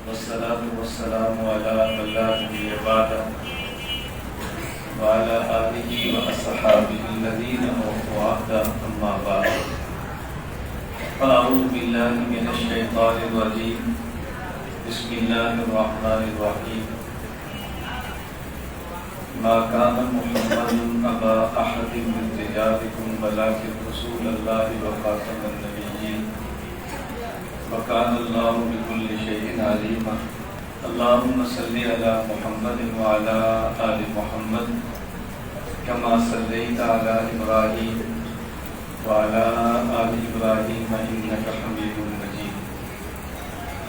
والصلاة والسلام على من لا نبي بعده وعلى آله وأصحابه الذين أوفوا عهده أما بعد فأعوذ بالله من الشيطان الرجيم بسم الله الرحمن الرحيم ما كان محمد أبا أحد من رجالكم ولكن رسول الله وخاتم النبيين وكان الله بكل شيء عليما اللهم صل على محمد وعلى آل محمد كما صليت على إبراهيم وعلى آل إبراهيم إنك حميد مجيد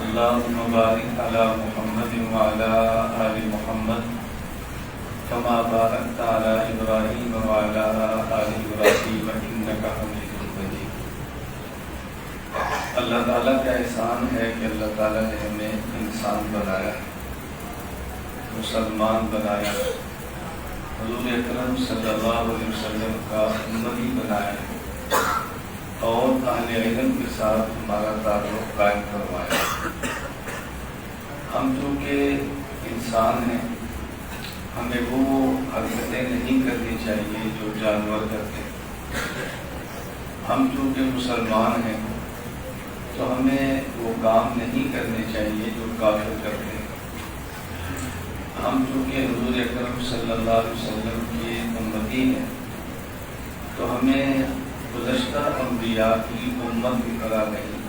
اللهم بارك على محمد وعلى آل محمد كما باركت على إبراهيم وعلى آل إبراهيم إنك حميد مجيد۔ اللہ تعالیٰ کا احسان ہے کہ اللہ تعالیٰ نے ہمیں انسان بنایا، مسلمان بنایا، حضور اکرم صلی اللہ علیہ وسلم کا امتی بنایا اور اہل علم کے ساتھ ہمارا تعلق قائم کروایا۔ ہم چونکہ انسان ہیں، ہمیں وہ حرکتیں نہیں کرنی چاہیے جو جانور کرتے ہیں۔ ہم چونکہ مسلمان ہیں تو ہمیں وہ کام نہیں کرنے چاہیے جو کافر کرتے ہیں۔ ہم چونکہ حضور اکرم صلی اللہ علیہ وسلم کی امتی ہیں تو ہمیں گزشتہ انبیاء کی امت کی طرح نہیں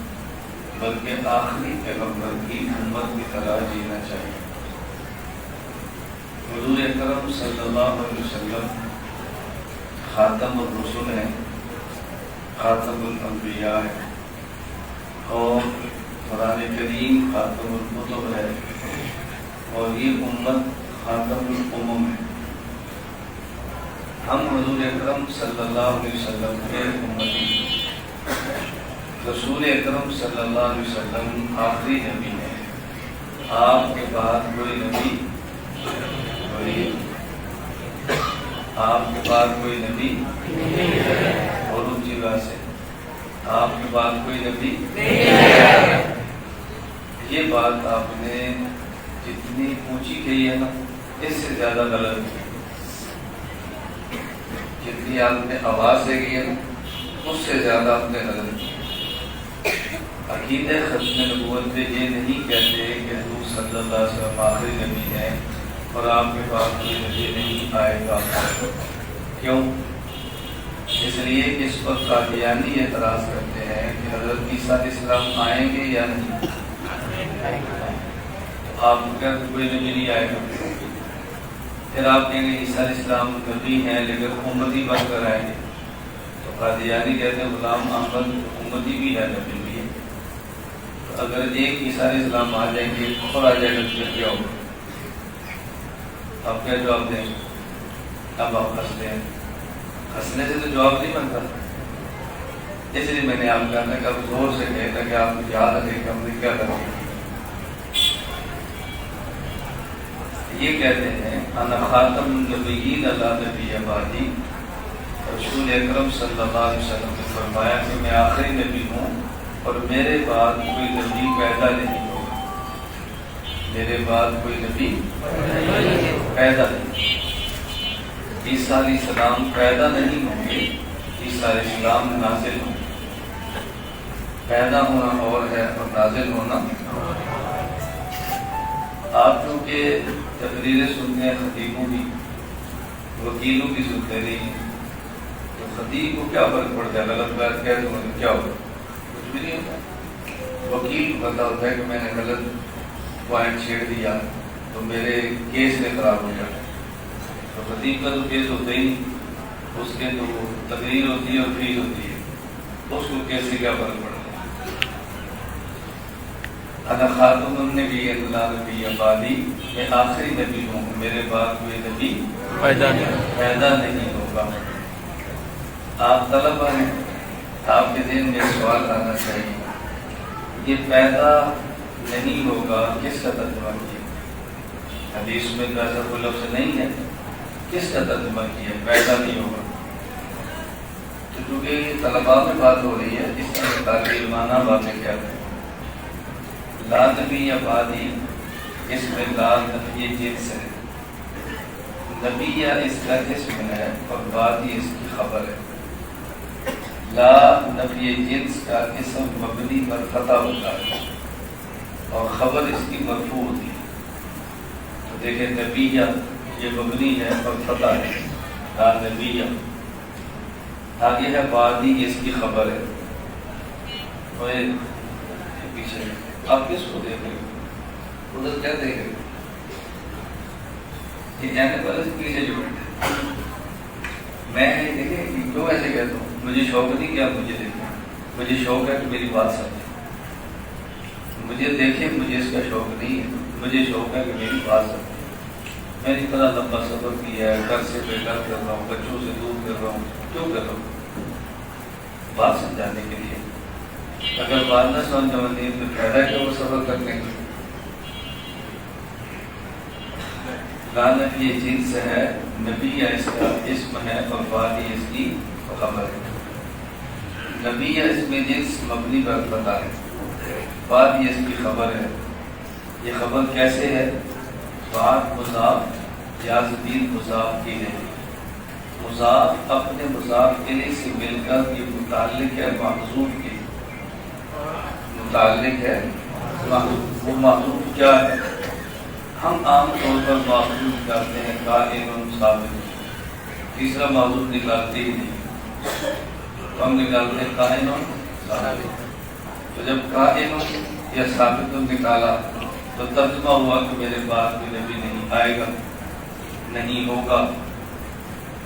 بلکہ آخری پیغمبر کی امت کی طرح جینا چاہیے۔ حضور اکرم صلی اللہ علیہ وسلم خاتم الرسل ہیں، خاتم الانبیاء ہیں اور قرآن کریم خاتم الکتب ہے اور یہ امت خاتم الامم ہے۔ ہم حضور اکرم صلی اللہ علیہ وسلم کے امتی، رسول اکرم صلی اللہ علیہ وسلم آخری نبی ہیں۔ آپ کے بعد کوئی نبی آپ کے بعد کوئی نبی اور اونچی بات سے آپ کے بعد کوئی نبی یہ بات آپ نے جتنی اونچی کہی ہے نا اس سے زیادہ غلط ہے۔ جتنی آپ نے آواز سے کی ہے اس سے زیادہ آپ نے غلط کی۔ عقیدہ ختم نبوت میں یہ نہیں کہتے کہ حضور صلی اللہ علیہ وسلم آخری نبی ہیں اور آپ کے پاس کوئی نبی نہیں آئے گا۔ کیوں؟ اس لیے کہ اس پر قادیانی اعتراض کرتے ہیں کہ حضرت عیسیٰ علیہ السلام آئیں گے یا نہیں؟ تو آپ کہتے کوئی نبی نہیں آئے گا، پھر آپ کہیں گے عیسیٰ علیہ السلام نبی ہیں لیکن امتی بن کر آئیں گے۔ تو قادیانی کہتے ہیں غلام احمد امتی بھی ہے نبی بھی ہے، تو اگر ایک عیسیٰ علیہ السلام آ جائیں گے اور آ جائے گا تو کیا ہوگا؟ آپ کیا جواب دیں گے؟ اب آپ ہنستے ہیں، ہنسنے سے تو جواب نہیں بنتا، اس لیے میں نے آپ کہا تھا کہ آپ زور سے کہتا کہ آپ یاد رکھیں کہ ہم نے کیا کرنا۔ یہ کہتے ہیں انا خاتم النبیین لا نبی بعدی، رسول اکرم صلی اللہ علیہ وسلم نے فرمایا کہ میں آخری نبی ہوں اور میرے بعد کوئی نبی پیدا نہیں ہوگا، میرے بعد کوئی نبی پیدا نہیں۔ عیسیٰ علیہ السلام پیدا نہیں ہوں گے، عیسیٰ علیہ السلام نازل ہوں گے۔ پیدا ہونا اور ہے اور نازل ہونا۔ آپ چونکہ تقریریں سنتے ہیں خطیبوں کی، وکیلوں کی سنتے نہیں ہیں، تو خطیب کو کیا فرق پڑتا ہے؟ غلط بات کہہ دوں گا کیا ہوگا؟ کچھ بھی نہیں ہوتا۔ وکیل کو پتا ہوتا ہے کہ میں نے غلط پوائنٹ چھیڑ دیا تو میرے کیس میں خراب ہو جاتا ہے۔ تو خطیب کا تو کیس ہوتا ہی نہیں، اس کے تو تقریر ہوتی ہے اور فیس ہوتی ہے، اس کو کیس سے کیا فرق پڑتا ہے؟ انا خاتم النبی لا نبی بعدی، میں آخری نبی ہوں، میرے بعد کوئی نبی پیدا نہیں ہوگا۔ آپ طلبہ ہیں، آپ کے ذہن میں سوال آنا چاہیے، یہ پیدا نہیں ہوگا کس کا ترجمہ کیا؟ حدیث میں تو ایسا کوئی لفظ نہیں ہے، کس کا ترجمہ کیا پیدا نہیں ہوگا؟ تو چونکہ طلباء میں بات ہو رہی ہے، اس میں تعلیم معنی باتیں کیا ہے؟ لا نبی بعدی اس میں لا نفی جنس ہے، نبی اس کا اسم ہے اور بعدی اس کی خبر ہے۔ لا نفی جنس کا اسم مبنی پر فتح ہوتا ہے اور خبر اس کی مرفوع ہوتی ہے۔ تو دیکھیں نبیہ یہ مبنی ہے اور فتح ہے، لا نبیہ۔ آگے ہے بعدی اس کی خبر ہے، پیچھے آپ کس کو دیکھ رہے ہو؟ ادھر کیا دیکھ رہے ہو؟ یہ جانے والے سے پیچھے جو بیٹھے میں دیکھیں کیوں ایسے کہتا ہوں، مجھے شوق نہیں کہ آپ مجھے دیکھیں، مجھے شوق ہے کہ میری بات سمجھیں۔ مجھے دیکھیں مجھے اس کا شوق نہیں ہے، مجھے شوق ہے کہ میری بات سمجھیں۔ میں نے اتنا لمبا سفر کیا ہے، گھر سے بے گھر کر رہا ہوں، بچوں سے دور کر رہا ہوں، کیوں کر رہا ہوں؟ بات سمجھانے کے لیے۔ اگر بات نہ سمجھ آتی تو فائدہ کیا وہ سفر کرنے کا؟ لا نفی جنس ہے، نبی اس کا اسم ہے اور بعدی اس کی خبر ہے۔ نبی اس میں جنس مبنی پر پتہ ہے، بعدی اس کی خبر ہے۔ یہ خبر کیسے ہے؟ بعد مضاف یا ضمیر مضاف کی ہے، مضاف اپنے مضاف الیہ سے مل کر یہ متعلق ہے محذوف کے، متعلق ہے محذوف۔ وہ محذوف کیا ہے؟ ہم عام طور پر محذوف نکالتے ہیں قائم ثابت، تیسرا محذوف نکالتے ہی نہیں، ہم نکالتے ہیں قائم ثابت۔ تو جب قائم یا ثابت نکالا تو ترجمہ ہوا کہ میرے بعد کوئی نبی نہیں آئے گا، نہیں ہوگا۔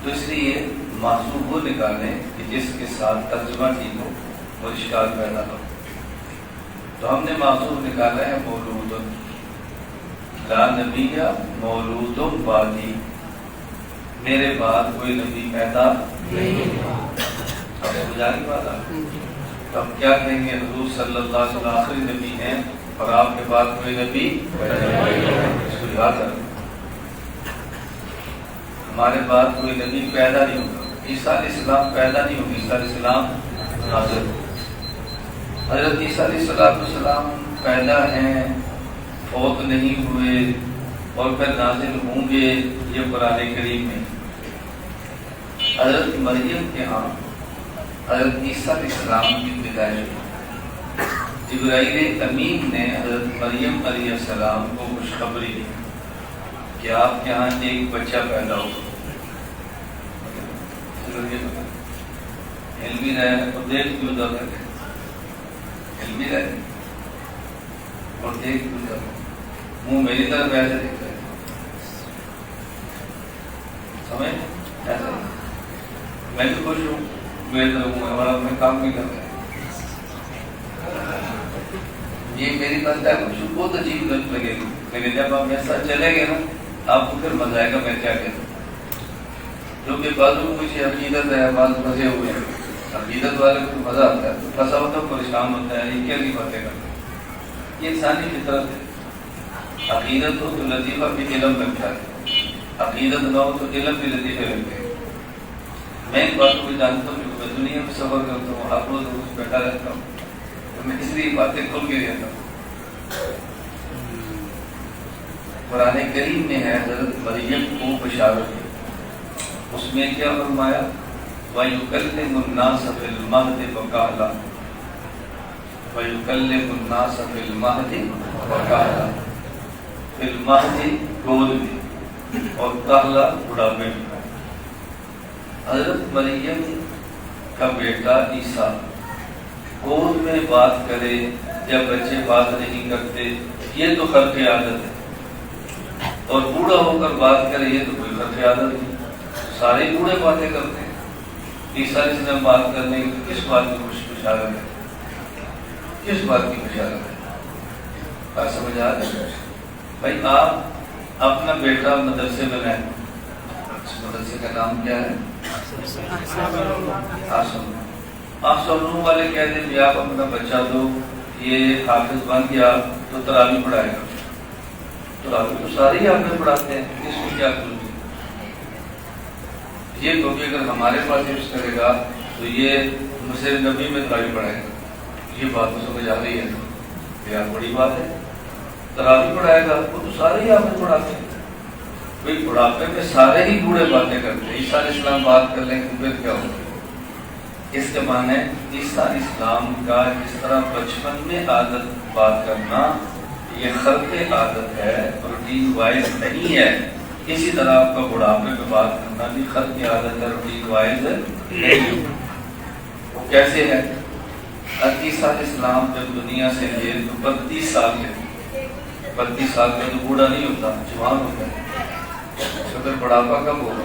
تو اس لیے محذوف وہ نکالیں کہ جس کے ساتھ ترجمہ ٹھیک ہو اور اشکال پیدا ہو۔ تو ہم نے محذوف نکالا ہے مولود، لا نبی مولود بعدی، میرے بعد کوئی نبی پیدا نہیں ہوا۔ اب سمجھا نہیں پاتا؟ تو ہم کیا کہیں گے؟ حضور صلی اللہ علیہ وسلم آخری نبی ہیں اور آپ کے بعد کوئی نبی اس کو یاد رکھیں، ہمارے بعد کوئی نبی پیدا نہیں ہوگا۔ عیسیٰ علیہ السلام پیدا نہیں ہوگی، عیسیٰ علیہ السلام نازل۔ حضرت عیسیٰ علیہ السلام پیدا ہیں، فوت نہیں ہوئے اور پھر نازل ہوں گے، یہ قرآن کریم میں۔ حضرت مریم کے ہاں حضرت عیسیٰ علیہ السلام کی پیدائش ہوئی، جبرائیل امین نے حضرت مریم علیہ السلام کو خوشخبری دی کہ آپ کے ہاں ایک بچہ پیدا ہوگا۔ ہل بھی رہے اور دیکھ بھی ادھر رہے، ہل بھی رہے اور دیکھ بھی ادھر رہے، منہ میری طرف ایسے دیکھ رہے، سمجھ ایسا میں بھی خوش ہوں، میرے طرف منہ ہمارا میں کام بھی کر رہے ہیں، یہ میری بات ہے، خوشی بہت عجیب لگے گی، لیکن جب ہم ایسا چلے گے نا آپ کو پھر مزہ آئے گا۔ میں کیا کہتا ہوں، جو کہ بعض کو مجھے عقیدت ہے، بعض مزے ہوئے ہیں، عقیدت والے کو مزہ آتا ہے، پھنسا ہوتا ہے، پریشان ہوتا ہے، یہ کیا کی باتیں کرتے ہیں، یہ انسانی فطرت ہے۔ عقیدت ہو تو لطیفہ بھی علم لگتا ہے، عقیدت نہ ہو تو علم بھی لطیفے لگتے ہیں۔ میں ایک بات کو بھی جانتا ہوں کہ میں دنیا میں سفر کرتا ہوں، ہر روز بیٹھا رہتا ہوں، تو میں اس لیے باتیں کھل کے رہتا ہوں۔ قرآن کریم میں ہے حضرت مریم کو بشارت ہے، اس میں کیا فرمایا؟ وَيُكَلِّمُ النَّاسَ فِي الْمَهْدِ وَكَهْلًا، وَيُكَلِّمُ النَّاسَ فِي الْمَهْدِ وَكَهْلًا، فِي الْمَهْدِ گود میں اور کہلا بڑھاپے میں۔ حضرت مریم کا بیٹا عیسیٰ گود میں بات کرے جب بچے بات نہیں کرتے، یہ تو خرق عادت ہے، اور بوڑھا ہو کر بات کرے یہ تو کوئی خرق عادت نہیں، سارے بوڑھے باتیں کرتے ہیں۔ عیسیٰ علیہ السلام بات کرنے کی کس بات کی بشارت ہے؟ کس بات کی بشارت ہے؟ بات سمجھ آ رہی ہے؟ بھائی آپ اپنا بیٹا مدرسے میں لائیں، مدرسے کا نام کیا ہے؟ آسم والے کہتے ہیں کہ آپ اپنا بچہ دو، یہ حافظ بن گیا تو تراویح پڑھائے گا۔ تراویح تو سارے ہی آپ میں پڑھاتے ہیں، اس میں کیا کچھ یہ تو کہ اگر ہمارے پاس یوز کرے گا تو یہ مسجد نبی میں تراویح پڑھائے گا، یہ بات تو سمجھ آ رہی ہے۔ یار بڑی بات ہے، تراویح پڑھائے گا، وہ تو سارے ہی آپ پڑھاتے ہیں، کوئی بڑھاپے میں سارے ہی بوڑھے باتیں کرتے ہیں، عیسیٰ علیہ السلام بات کر لیں تو پھر کیا ہوگا؟ اس کے معنی عیسیٰ اسلام کا جس طرح بچپن میں عادت بات کرنا یہ خلق عادت ہے، روٹین وائز نہیں ہے، اسی طرح آپ کا بڑھاپے میں بات کرنا بھی خلق عادت ہے، روٹین وائز نہیں۔ وہ کیسے ہے؟ عیسیٰ علیہ السلام جب دنیا سے لیے تو 32 سال کے تھے، 32 سال کا تو بوڑھا نہیں ہوتا، جوان ہوتا ہے، تو پھر بڑھاپا کب ہوگا؟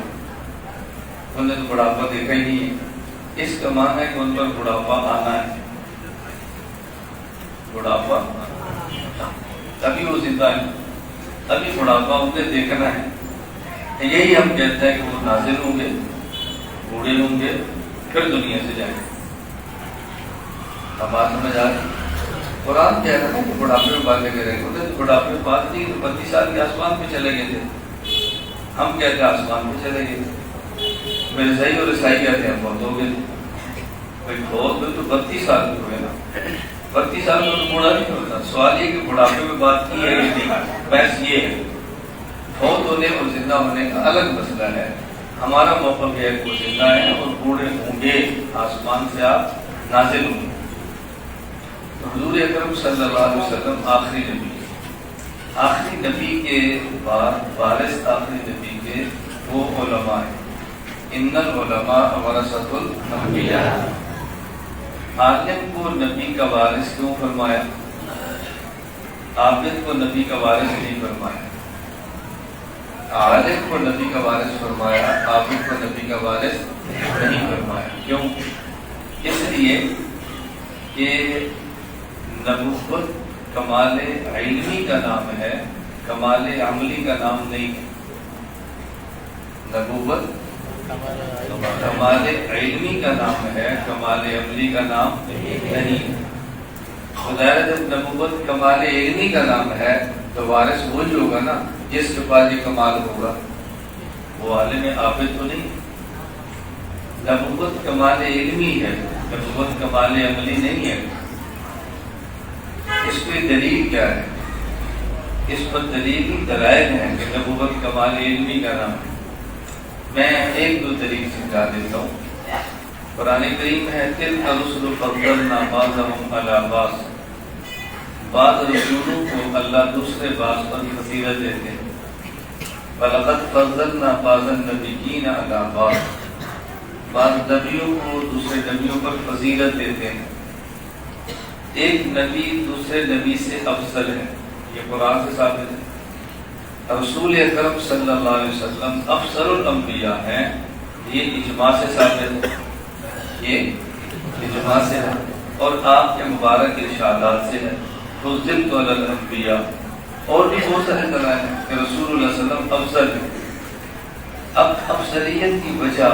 انہوں نے تو بڑھاپا دیکھا ہی نہیں ہے۔ اس کا معنی ہے کہ ان پر بڑھاپا آنا ہے، بڑھاپا ابھی وہ زندہ ہے، ابھی بڑھاپا انہیں دیکھنا ہے۔ یہی ہم کہتے ہیں کہ وہ نازل ہوں گے، بوڑھے ہوں گے، پھر دنیا سے جائیں گے۔ اب بات سمجھ آ رہی؟ قرآن کہہ رہا ہے کہ بڑھاپے میں باتیں کریں گے، انہیں تو بڑھاپے میں بات نہیں، 32 سال کے آسمان پہ چلے گئے تھے، ہم کہتے ہیں آسمان پہ چلے گئے تھے، میرے صحیح اور عیسائی کہتے ہیں بہت ہو گئے، بھائی بہت میں تو 32 سال کے ہوئے نا، 32 سال میں تو بوڑھا نہیں ہوتا۔ سوال یہ کہ بڑھاپے میں بات کی ہے کہ نہیں، بحث یہ ہے۔ بہت ہونے اور زندہ ہونے کا الگ مسئلہ ہے، ہمارا موقف یہ ہے کہ وہ زندہ ہے اور بوڑھے ہوں گے، آسمان سے آپ نازل ہوں گے۔ حضور اکرم صلی اللہ علیہ وسلم آخری نبی، آخری نبی کے بعد وارث آخری نبی کے وہ علماء ہیں، ان العلماء ورثۃ الانبیاء۔ عالم کو نبی کا وارث کیوں فرمایا؟ عابد کو نبی کا وارث نہیں فرمایا، عالم کو نبی کا وارث فرمایا، عابد کو نبی کا وارث نہیں فرمایا۔ کیوں؟ اس لیے کہ نبوت کمال علمی کا نام ہے، کمال عملی کا نام نہیں ہے۔ نبوت کمال علمی کا نام ہے، کمال عملی کا نام نہیں۔ خدا جب نبوت کمال علمی کا نام ہے تو وارث وہ جو ہوگا نا جس کے پاس یہ کمال ہوگا، وہ عالم عابد تو نہیں۔ نبوت کمال علمی ہے، نبوت کمال عملی نہیں ہے۔ اس کی دلیل کیا ہے؟ اس پر دلیل دلائل ہیں کہ نبوت کمال علمی کا نام ہے۔ میں ایک دو دلیل سمجھا دیتا ہوں۔ قرآن کریم ہے تِلْكَ الرُّسُلُ فَضَّلْنَا بَعْضَهُمْ عَلَىٰ بَعْضٍ، بعض رسولوں کو اللہ دوسرے بعض پر فضیلت دیتے ہیں۔ وَلَقَدْ فَضَّلْنَا بَعْضَ النَّبِيِّينَ عَلَىٰ بَعْضٍ، بعض نبیوں کو دوسرے نبیوں پر فضیلت دیتے ہیں۔ ایک نبی دوسرے نبی سے افضل ہے، یہ قرآن سے ثابت ہے۔ رسول اکرم صلی اللہ علیہ وسلم افضل الانبیاء ہیں، یہ اجماع سے ثابت ہے، یہ اجماع سے ہے، اور آپ کے مبارک ارشادات سے ہے۔ فضلت علی الانبیاء، اور بھی بہت سارے دلائل ہیں کہ رسول اللہ صلی اللہ علیہ وسلم افضل ہے۔ اب افضلیت کی وجہ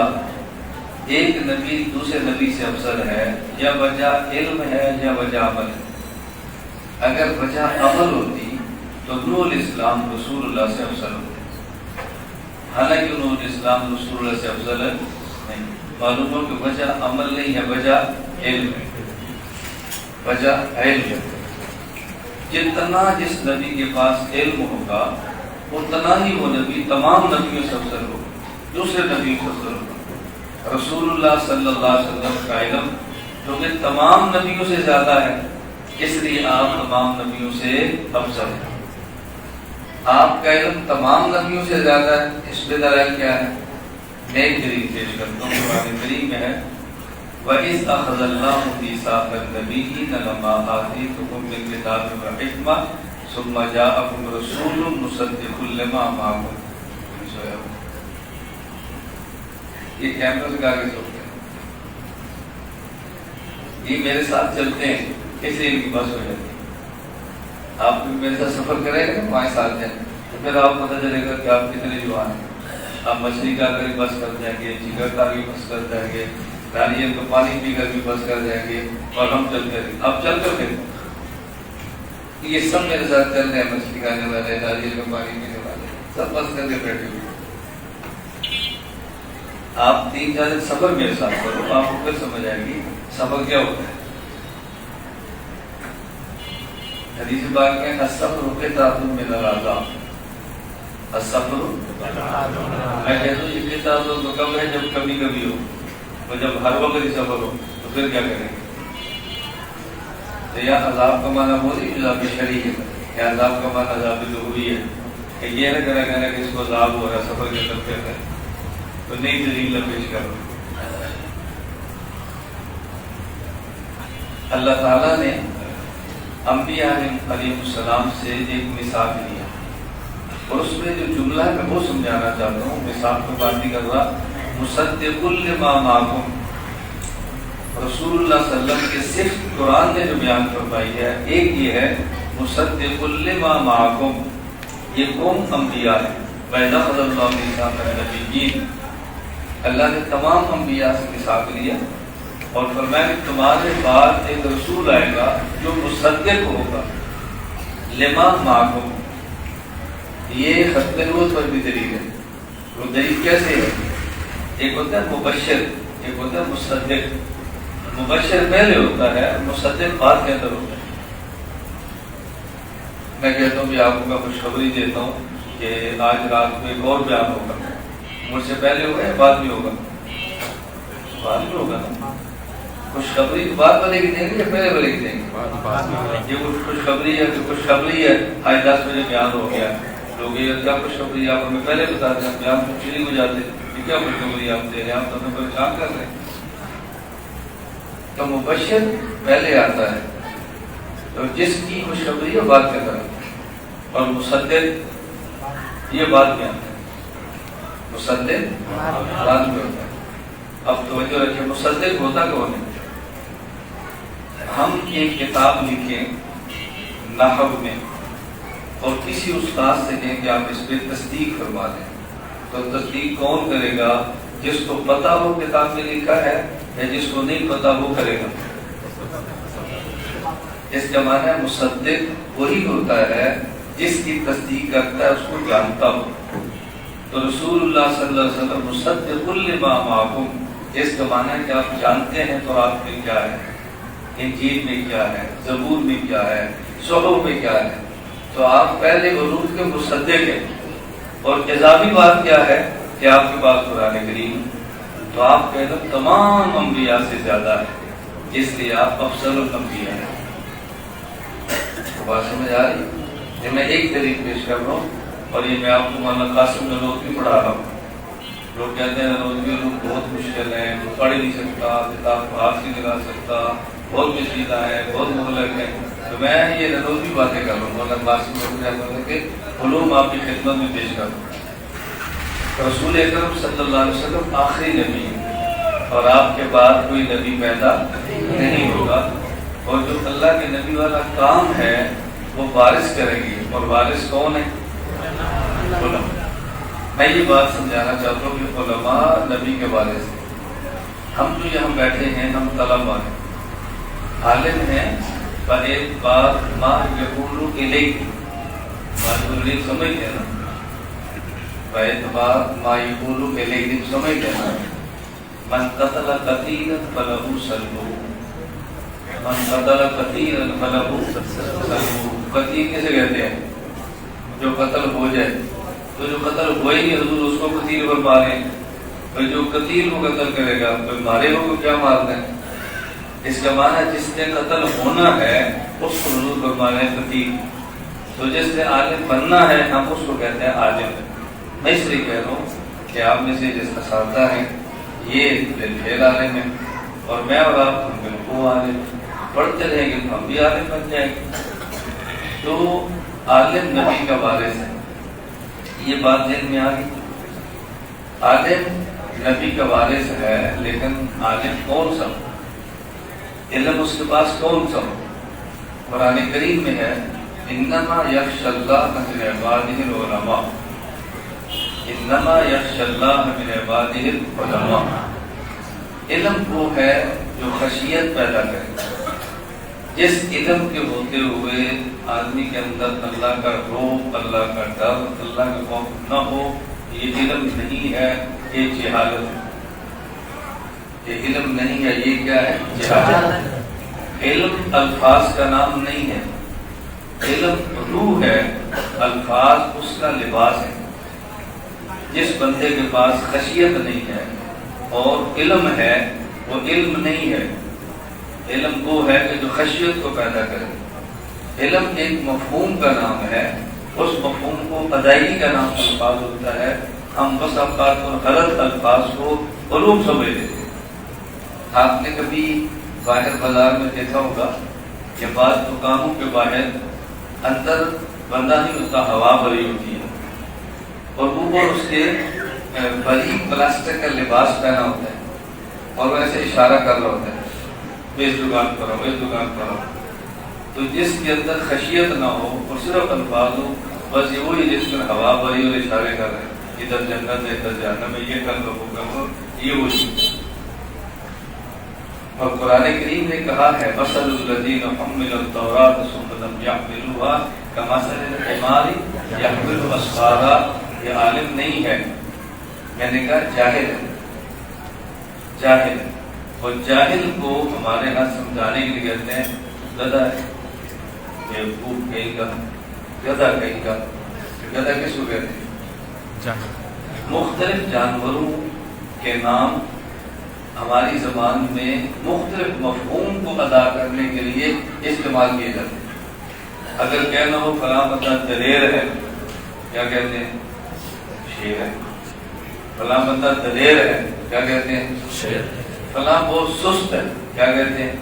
ایک نبی دوسرے نبی سے افضل ہے، یا وجہ علم ہے یا وجہ عمل ہے۔ اگر وجہ عمل ہوتی تو نوح علیہ السلام رسول اللہ سے افضل ہوتے، حالانکہ نوح علیہ السلام رسول اللہ سے افضل ہے نہیں۔ معلوم ہو کہ وجہ عمل نہیں ہے، وجہ علم ہے، وجہ علم ہے۔ جتنا جس نبی کے پاس علم ہوگا اتنا ہی وہ نبی تمام نبیوں سے افضل ہوگا، دوسرے نبیوں سے افضل ہوگا۔ رسول اللہ صلی اللہ علیہ وسلم کا علم جو کہ تمام نبیوں سے زیادہ ہے، اس لیے آپ تمام نبیوں سے افضل ہیں۔ آپ کا علم تمام نبیوں سے زیادہ ہے، اس پہ دلائل کیا ہے؟ میں ایک دلیل پیش کرتا ہوں، قرآن کریم میں ہے وَإِذْ أَخَذَ اللَّهُ مِيثَاقَ النَّبِيِّينَ لَمَّا آتَيْتُكُم مِّن كِتَابٍ وَحِكْمَةٍ ثُمَّ جَاءَكُمْ رَسُولٌ مُصَدِّقٌ لِّمَا مَعَكُمْ۔ یہ کیمرہ لگا کے چلتے ہیں، یہ میرے ساتھ چلتے ہیں، اس لیے ان کی بس ہو جاتی ہے۔ آپ میرے ساتھ سفر کریں گے 5 سال تک تو پھر آپ پتہ چلے گا کہ آپ کتنے جوان ہیں۔ آپ مچھلی کا کر بس کر جائیں گے، جگر کا بھی بس کر جائیں گے، ناریل کو پانی پی کر بھی بس کر جائیں گے، اور ہم چل کر اب چل کر کے یہ سب میرے ساتھ چل رہے ہیں، مچھلی کھانے والے، ناریل کا پانی پینے والے، سب بس کر کے بیٹھے ہوئے۔ آپ 3-4 دن سفر میرے ساتھ کرو، آپ کو پھر سمجھ آئے گی سفر کیا ہوتا ہے۔ حدیث پاک میں الصبر قطعۃ من العذاب، الصبر میں کہتا ہوں یہ قطعۃ تو کب ہے جب کبھی کبھی ہو، اور جب ہر وقت ہی صبر ہو تو پھر کیا کریں گے؟ تو یا عذاب کا معنی وہ نہیں عذاب شرعی ہے، یا عذاب کا معنی عذاب ضروری ہے کہ یہ نہ کرے گا کہ اس کو عذاب ہو رہا ہے صبر کے کرتے ہیں تو نئی دلیل پیش کرو۔ اللہ تعالیٰ نے انبیاء علیہ السلام سے ایک مثال لیا اور اس میں جو جملہ ہے میں وہ سمجھانا چاہتا ہوں، مثال کو بات نہیں کر رہا۔ مصدق لما معکم، رسول اللہ صلی اللہ علیہ وسلم کے صرف قرآن نے جو بیان فرمائی ہے ایک یہ ہے مصدق لما معکم، یہ قوم انبیاء ہے۔ وَإِذَا أَخَذَ اللَّهُ مِيثَاقَ النَّبِيِّينَ، اللہ نے تمام انبیاء سے میثاق لیا اور فرمایا کہ تمہارے بعد ایک رسول آئے گا جو مصدق ہوگا لما معکم۔ یہ ختم نبوت پر بھی دلیل ہے۔ وہ دلیل کیسے ہے؟ ایک ہوتا ہے مبشر، ایک ہوتا ہے مصدق۔ مبشر پہلے ہوتا ہے، مصدق بعد کے اندر ہوتا ہے۔ میں کہتا ہوں کہ آپ کو خوشخبری دیتا ہوں کہ آج رات کو ایک اور بیان ہوگا، مجھ سے پہلے ہوگا یا بعد میں ہوگا؟ بعد میں ہوگا نا۔ خوشخبری بعد والے کی دیں گے یا پہلے والے کی دیں گے؟ یہ خوشخبری ہے کہ خوشخبری ہے آج 10 بجے بیان ہو گیا، لوگ یہ کیا خوشخبری آپ ہمیں پہلے بتا دیں، بیان تو چلی ہو جاتے، یہ کیا خوشخبری آپ دے رہے ہیں، آپ تو ہمیں پریشان کر رہے ہیں۔ تو مبشر پہلے آتا ہے تو جس کی خوشخبری ہے بعد کے طرف، اور مصدق یہ بعد میں آتا ہے، مصدق بعد میں ہوتا ہے۔ اب توجہ رکھیں، مصدق ہوتا کون ہے؟ ہم ایک کتاب لکھیں نحو میں اور کسی استاد سے کہیں کہ آپ اس پہ تصدیق فرما دیں، تو تصدیق کون کرے گا؟ جس کو پتا ہو کتاب میں لکھا ہے یا جس کو نہیں پتا وہ کرے گا؟ اس کا معنی ہے مصدق وہی ہوتا ہے جس کی تصدیق کرتا ہے، اس کو جانتا ہو۔ تو رسول اللہ صلی اللہ علیہ وسلم مصدق لما معکم، اس کا معنی ہے کہ آپ جانتے ہیں تو آپ میں کیا ہے، انجیل میں کیا ہے، زبور میں کیا ہے، صحف میں کیا ہے، تو آپ پہلے علوم کے مصدق ہیں۔ اور اضافی بات کیا ہے کہ آپ کے پاس قرآن کریم، تو آپ کا علم تمام انبیاء سے زیادہ ہے، اس لیے آپ افضل الانبیاء ہیں۔ بات سمجھ آ رہی؟ یہ میں ایک دلیل پیش کر رہا ہوں اور یہ میں آپ کو مولانا قاسم نانوتوی پڑھا رہا ہوں۔ لوگ کہتے ہیں نانوتوی علوم بہت مشکل ہے، پڑھ ہی نہیں سکتا، کتاب کو ہاتھ نہیں لگا سکتا، بہت پیچیدہ ہے، بہت مہلک ہے۔ تو میں یہ نانوتوی باتیں کر رہا ہوں، مولانا قاسم نانوتوی کے علوم آپ کی خدمت میں پیش کر رہا ہوں۔ رسول اکرم صلی اللہ علیہ وسلم آخری نبی ہے اور آپ کے بعد کوئی نبی پیدا نہیں ہوگا، اور جو اللہ کے نبی والا کام ہے وہ وارث کریں گے، اور وارث کون ہے؟ علماء۔ میں یہ بات سمجھانا چاہتا ہوں کہ علماء نبی کے وارث ہیں۔ ہم جو یہاں بیٹھے ہیں ہم طلباء ہیں، عالم ہیں، بَاعْتِبَارِ مَا يَقُولُ إِلَيْكَ، سمجھتے ہیں نا، بَاعْتِبَارِ مَا يَقُولُ إِلَيْكَ سمجھتے ہیں نا۔ مَنْ قَتَلَ قَتِيلًا فَلَهُ صَلْبُهُ، مَنْ قَتَلَ قَتِيلًا فَلَهُ صَلْبُهُ۔ قتیل کسے کہتے ہیں؟ جو قتل ہو جائے، تو جو قتل ہوئے گی حضور اس کو قتیل پر ماریں، اور جو قتیل کو قتل کرے گا کوئی مارے ہو کو کیا مار دیں؟ اس کا معنی جس نے قتل ہونا ہے اس کو حضور پر ماریں قتیل، تو جس نے عالم بننا ہے ہم اس کو کہتے ہیں عالم۔ میں اس لیے کہہ رہا ہوں کہ آپ میں سے جس اساتذہ ہیں یہ بالفعل عالم ہیں، اور میں اور آپ ہم بالکل عالم، پڑھتے رہیں گے تو ہم بھی عالم بن جائیں گے۔ تو عالم نبی کا وارث ہے، یہ بات ذہن میں آ گئی۔ عالم نبی کا وارث ہے، لیکن عالم کون سا ہو، علم اس کے پاس کون سا ہو؟ قرآن کریم میں ہے انما یخشی اللہ من عبادہ العلماء، انما یخشی اللہ من عبادہ العلماء۔ علم وہ ہے جو خشیت پیدا کرے، جس علم کے ہوتے ہوئے آدمی کے اندر اللہ کا روب، اللہ کا ڈر، اللہ کا خوف نہ ہو، یہ علم نہیں ہے، یہ جہالت ہے۔ یہ علم نہیں ہے، یہ کیا ہے؟ جہالت۔ علم الفاظ کا نام نہیں ہے، علم روح ہے، الفاظ اس کا لباس ہے۔ جس بندے کے پاس خشیت نہیں ہے اور علم ہے، وہ علم نہیں ہے۔ علم وہ ہے کہ جو خشیت کو پیدا کرے۔ علم ایک مفہوم کا نام ہے، اس مفہوم کو ادائیگی کا نام الفاظ ہوتا ہے۔ ہم بس اوقات اور غلط الفاظ کو علوم سمجھ لیتے ہیں۔ آپ نے کبھی باہر بازار میں دیکھا ہوگا کہ بعض دکانوں کے باہر اندر بندہ نہیں ہوتا، ہوا بھری ہوتی ہے اور اوپر اس کے بڑی پلاسٹک کا لباس پہنا ہوتا ہے اور وہ ایسے اشارہ کر رہا ہوتا ہے، اس دکان پر آؤ، اس دکان پر آؤ۔ تو جس کے اندر خشیت نہ ہو اور صرف الفاظ ہو، بس یہ وہی جس میں ہوا بھری اور اشارے کر رہے ہیں، ادھر جنت ہے ادھر جہنم ہے، یہ کر لو وہ کر لو، یہ وہی۔ اور قرآن کریم نے کہا ہے مثل الذین حملوا التوراۃ ثم لم یحملوها کمثل الحمار یحمل اسفارا۔ یہ عالم نہیں ہے، میں نے کہا جاہل ہے، جاہل۔ اور جاہل کو ہمارے ہاں سمجھانے کے لیے کہتے ہیں گدھا ہے، بیوقوف کہیں گا، گدھا کہیں گا۔ گدھا کس کو کہتے ہیں؟ مختلف جانوروں کے نام ہماری زبان میں مختلف مفہوم کو ادا کرنے کے لیے استعمال کیے جاتے ہیں۔ اگر کہنا ہو فلاں بندہ دلیر ہے، کیا کہتے ہیں؟ شیر ہے۔ فلاں بندہ دلیر ہے، کیا کہتے ہیں؟ شیر۔ فلاں بہت سست ہے، کیا کہتے ہیں؟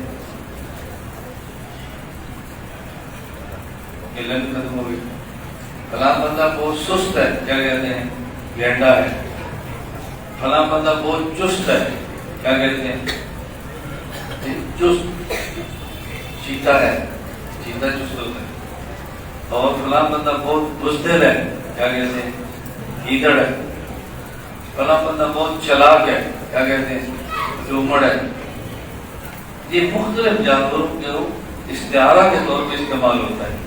یہ لن ختم ہو گئی۔ فلاں بندہ بہت سست ہے، کیا کہتے ہیں؟ گینڈا ہے۔ فلاں بندہ بہت چست ہے، کیا کہتے ہیں؟ چست۔ چیتا ہے، چیتا چست ہوتا ہے۔ اور فلاں بندہ بہت بزدل ہے، کیا کہتے ہیں؟ گیدڑ ہے۔ فلاں بندہ بہت چلاک ہے، کیا کہتے ہیں؟ ڈومڑ ہے۔ یہ مختلف جانوروں کے استعارہ کے طور پہ استعمال ہوتا ہے۔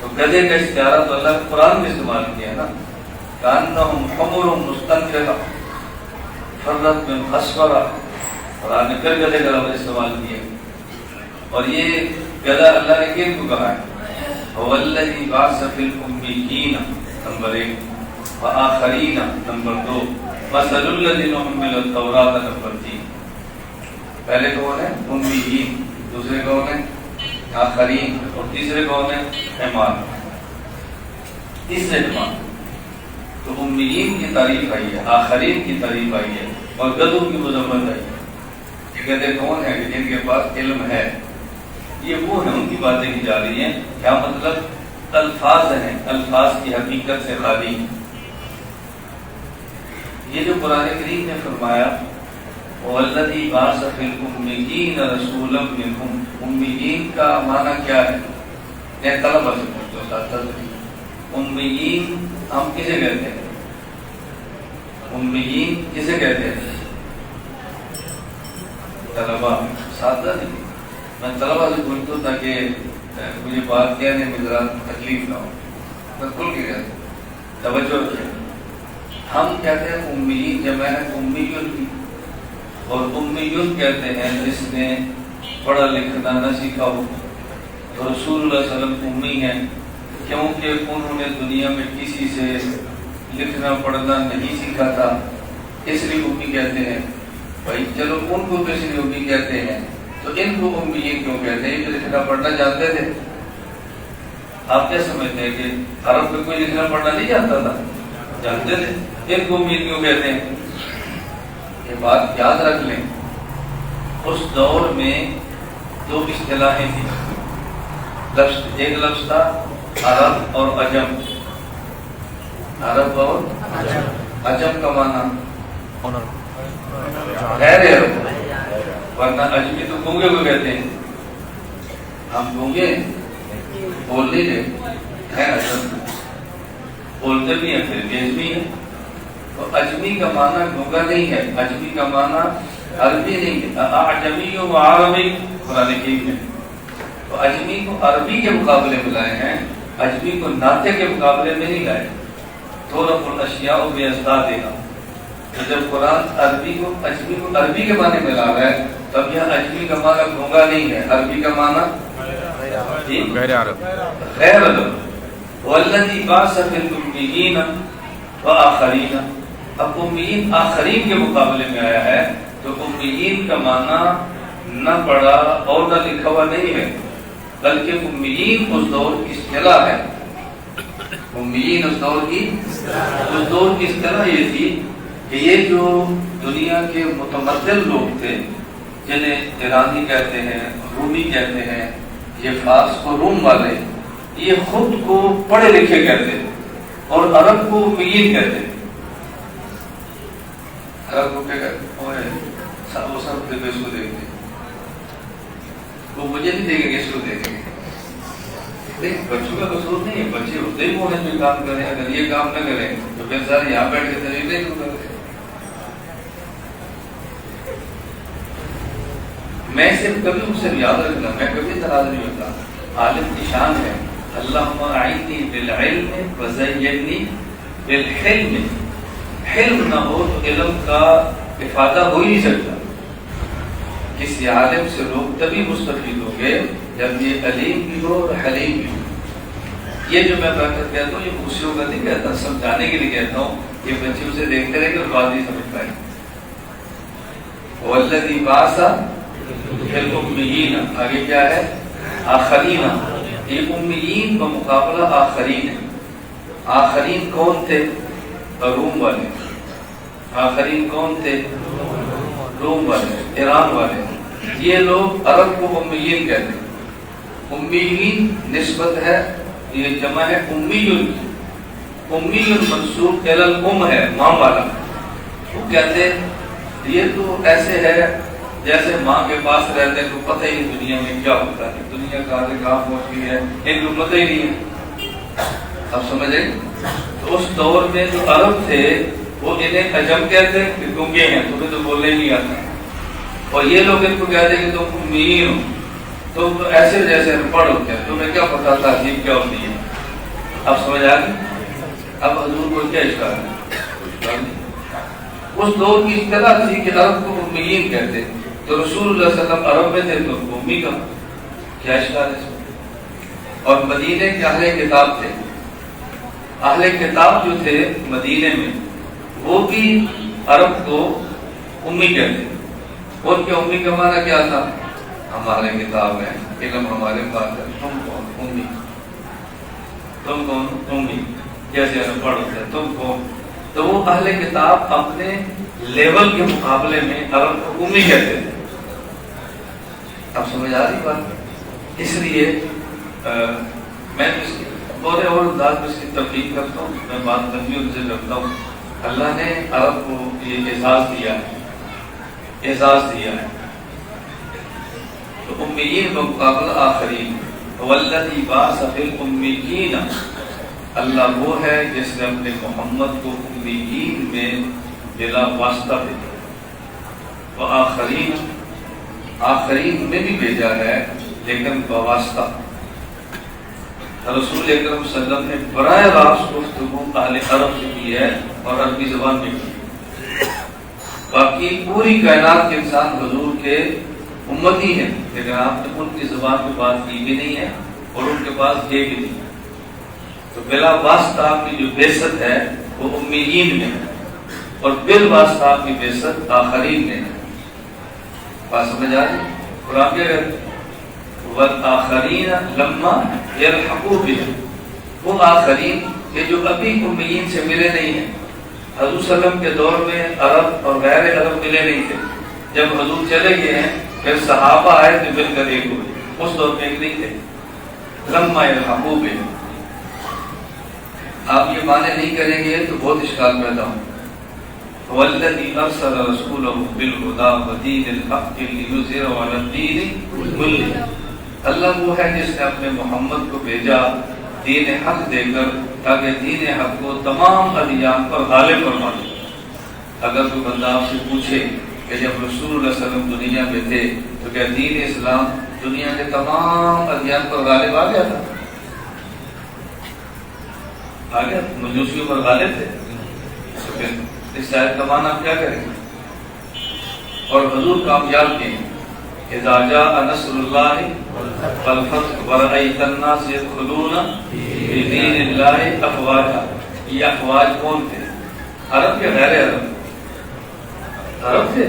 تو گدھے کا استعارہ تو اللہ کے قرآن میں استعمال کیا ہے نا، کأنہم حمر مستنفرہ فرت من قسورہ۔ قرآن نے پھر گدھے کا لفظ استعمال کیا، اور یہ گدھا اللہ نے کن کو کہا ہے؟ هو الذی بعث فی الامیین نمبر 1، وآخرین نمبر 2، مثل الذین حملوا التوراۃ نمبر 3۔ پہلے کون ہے؟ امیین، دوسرے کون ہے؟ آخرین، اور تیسرے کون ہے؟ حمار، تیسرے حمار۔ تو امیین کی تعریف آئی ہے، آخرین کی تعریف آئی ہے، اور گدھوں کی مذمت آئی ہے۔ یہ گدھے کون ہیں کہ جن کے پاس علم ہے؟ یہ وہ ہیں، ان کی باتیں کی جا رہی ہیں۔ کیا مطلب؟ الفاظ ہیں، الفاظ کی حقیقت سے خالی۔ یہ جو قرآن کریم نے فرمایا وَالَّذِي بَعَثَ فِي الْأُمِّيِّينَ رَسُولًا مِّنْهُمْ، امیین کا معنی کیا ہے؟ میں طلبہ سے پوچھتا ہوں، امیین ہم کسے کہتے ہیں؟ امیین کسے کہتے ہیں؟ طلبہ، سادہ نہیں۔ میں طلبہ سے پوچھتا ہوں تاکہ مجھے بات کہنے میں ذرا تکلیف نہ ہو، میں کھل کے کہتا ہوں، توجہ رکھیں۔ ہم کہتے ہیں امیین، جمع ہے امیون کی، اور امیون کہتے ہیں جس نے پڑھا لکھنا نہ سیکھا ہو۔ تو رسول اللہ صلی اللہ علیہ وسلم امی ہیں کیونکہ انہوں نے دنیا میں کسی سے لکھنا پڑھنا نہیں سیکھا تھا، اس لیے امی کہتے ہیں۔ بھائی چلو ان کو تو اس لیے امی کہتے ہیں، تو ان کو امی کیوں کہتے ہیں؟ یہ لکھنا پڑھنا جانتے تھے۔ آپ کیا سمجھتے ہیں کہ عرب میں کوئی لکھنا پڑھنا نہیں جانتا تھا؟ جانتے تھے۔ ان کو امی کیوں کہتے ہیں؟ یہ بات یاد رکھ لیں، اس دور میں دو اصطلاحیں تھیں، ایک لفظ تھا عرب اور عجم۔ عرب اور عجم کا معنی غیر عرب، ورنہ اجمی تو گونگے کو کہتے ہیں۔ ہم گونگے بول نہیں رہے ہیں، عجم بولتے بھی ہیں پھر بھی اجمی ہیں۔ تو اجمی کا معنی گونگا نہیں ہے، اجمی کا معنی عربی نہیں ہے۔ اعجمی و عربی قرآن کریم میں، تو اجمی کو عربی کے مقابلے میں لائے ہیں، اجمی کو ناطق کے مقابلے میں نہیں لائے۔ تورف الاشیاء بازدادها، تو جب قرآن عربی کو اجمی کو عربی کے معنی میں لا رہا ہے، تب یہ اجمی کا معنی گونگا نہیں ہے، عربی کا معنی غیر عرب غیر عرب والذی بعث فی الامیین وآخرین. اب امیین آخرین کے مقابلے میں آیا ہے تو امیین کا معنی نہ پڑھا اور نہ لکھا ہوا نہیں ہے، بلکہ امیین اس دور کی اصطلاح ہے. امیین اس دور کی اصطلاح یہ تھی کہ یہ جو دنیا کے متمدن لوگ تھے جنہیں ایرانی کہتے ہیں، رومی کہتے ہیں، یہ فارس کو روم والے، یہ خود کو پڑھے لکھے کہتے ہیں اور عرب کو امیین کہتے ہیں. عرب کو کیا کہتے ہیں؟ وہ سب اس کو دیکھتے ہیں، وہ مجھے نہیں دیکھیں گے، اس کو دیکھیں گے. بچوں کا قصور نہیں ہے، بچے ہوتے ہی وہ جو کام کریں، اگر یہ کام نہ کریں تو پھر سارے یہاں بیٹھ کے تجربے کیوں کرتے. میں صرف کبھی ان سے یاد رکھنا، میں کبھی ناراض نہیں ہوتا. عالم کی شان ہے اللہم اعنی بالعلم وزینی بالحلم. حلم نہ ہو تو علم کا افادہ ہو ہی نہیں سکتا. کسی عالم سے لوگ تبھی مستفید ہوں گے جب یہ علیم بھی ہو اور حلیم بھی ہو. یہ جو میں بات کہتا ہوں یہ خوشیوں کا نہیں کہتا، سمجھانے کے لیے کہتا ہوں. یہ بچے اسے دیکھتے رہے کہ اور بات نہیں سمجھ پائے. والذی بعث فی الامیین، آگے کیا ہے؟ آخرین. یہ امیین کا مقابلہ آخرین ہے. آخرین کون تھے؟ روم والے. آخرین کون تھے؟ روم والے، ایران والے. یہ لوگ عرب کو امیین کہتے ہیں. امیین نسبت ہے، یہ جمع ہے امیون. امیون منسوب الی الام ہے، ماں والا. وہ کہتے ہیں یہ تو ایسے ہے جیسے ماں کے پاس رہتے ہیں تو پتہ ہی نہیں دنیا میں کیا ہوتا ہے، دنیا کہاں سے کہاں پہنچ گئی ہے ان کو پتہ ہی نہیں ہے. اب سمجھیں؟ تو اس دور میں جو عرب تھے وہ انہیں عجم کہتے ہیں کہ گنگے ہیں، تمہیں تو بولنے نہیں آتا. اور یہ لوگ ان کو کہتے ہیں کہ تم امیین ہو، تم تو ایسے جیسے پڑھ ہوتے ہیں، تمہیں کیا پتا تہذیب کیا ہوتی ہے. اب سمجھ آ گئی؟ اب حضور کو کیا اشکال ہے؟ اس دور کی اصطلاح تھی کہ عرب کو امیین کہتے ہیں. تو رسول اللہ صلی اللہ علیہ وسلم عرب میں تھے تو امی کا کیا اشکال ہے؟ اور مدینے کے اہل کتاب تھے. اہل کتاب جو تھے مدینے میں وہ بھی عرب کو امی کہتے ہیں. ان کے امی کا معنی کیا تھا؟ ہمارے کتاب ہے، علم ہمارے پاس ہے، تم کون؟ امی. تم کون؟ امی. جیسے پڑھ ہوتے ہیں تم کون. تو وہ اہل کتاب اپنے لیول کے مقابلے میں عرب کو امی کہتے تھے. اب سمجھ آ رہی بات؟ اس لیے میں اور انداز میں اس کی تفریح کرتا ہوں. میں بات لمبی ان سے کرتا ہوں. اللہ نے عرب کو یہ اعزاز دیا ہے، اعزاز دیا ہے. تو امیین کا مقابلہ آخرین. والذی بعث فی الامیین، اللہ وہ ہے جس نے اپنے محمد کو امیین میں بلا واسطہ بھیجا. وآخرین، آخرین میں بھی بھیجا ہے لیکن بواسطہ. رسول اکرم صلی اللہ علیہ وسلم نے براہ راست گفتگو اہل عرب سے کی ہے اور عربی زبان میں کی. باقی پوری کائنات کے انسان حضور کے امتی ہیں، لیکن آپ نے ان کی زبان میں بات کی بھی نہیں ہے اور ان کے پاس یہ بھی نہیں. تو بلا واسطہ آپ کی جو بعثت ہے وہ امیین میں ہے اور بال واسطہ آپ کی بعثت آخرین میں ہے. بات سمجھ آ رہی؟ قرآن کیا کہتے ہیں؟ والآخرین لما یلحقوا بهم. وہ آخرین کہ جو ابھی امیین سے ملے نہیں ہیں. حضور صلی اللہ علیہ وسلم کے دور میں عرب اور غیر عرب ملے نہیں تھے. جب حضور چلے گئے ہیں پھر صحابہ آئے تو مل کر ایک ہوئے. اس دور میں ایک نہیں تھے. لما یلحقوا بهم. آپ یہ معنی نہیں کریں گے تو بہت اشکال پیدا ہو. والذی ارسل رسولہ بالہدی ودین الحق لیظہرہ علی الدین کلہ. اللہ وہ ہے جس نے اپنے محمد کو بھیجا دین حق دے کر تاکہ دین حق کو تمام ادیان پر غالب فرما دے. اگر کوئی بندہ آپ سے پوچھے کہ جب رسول اللہ صلی اللہ علیہ وسلم دنیا میں تھے تو کیا دین اسلام دنیا کے تمام ادیان پر غالب آ گیا تھا؟ آ گیا؟ مجوسیوں پر غالب تھے. تو پھر اس آیت کا معنی آپ کیا کریں گے؟ اور حضور کامیاب کیے اذا جاء نصر اللہ والفتح ورأیت الناس يدخلون فی دین اللہ افواجا. یہ افواج کون تھے؟ عرب کے غیر عرب؟ عرب تھے.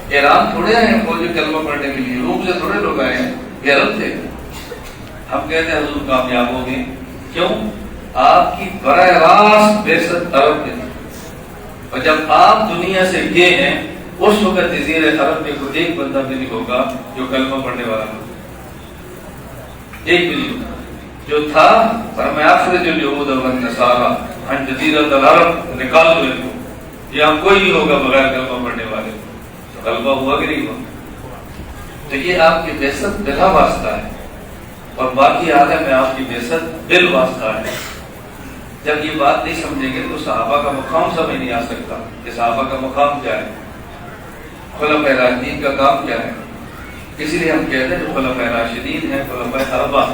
ایران تھوڑے آئے ہیں فوج کلمہ پڑھنے کے لیے، روم سے تھوڑے لوگ آئے ہیں، یہ عرب تھے. ہم کہتے ہیں حضور کامیاب ہو گئے. کیوں؟ آپ کی براہ راست بعثت عرب میں. اور جب آپ دنیا سے گئے ہیں اس وقت جزیرے عرب میں کوئی ایک بندہ بھی نہیں ہوگا جو کلمہ پڑھنے والا ہو. ایک بھی نہیں ہوگا. جو تھا فرمایا اخرج اليهود والنصارى عن جزیرۃ العرب، نکال دو ان کو. یہاں کوئی نہیں ہوگا بغیر کلمہ پڑھنے والے. غلبہ ہوا کہ نہیں ہوا؟ تو یہ آپ کی بعثت بلا واسطہ ہے، اور باقی عالم میں آپ کی بعثت بال واسطہ ہے. جب یہ بات نہیں سمجھیں گے تو صحابہ کا مقام سمجھ نہیں آ سکتا کہ صحابہ کا مقام کیا ہے، خلفائے راشدین کا کام کیا ہے. اسی لیے ہم کہتے ہیں جو خلفائے راشدین ہیں، خلفائے اربعہ،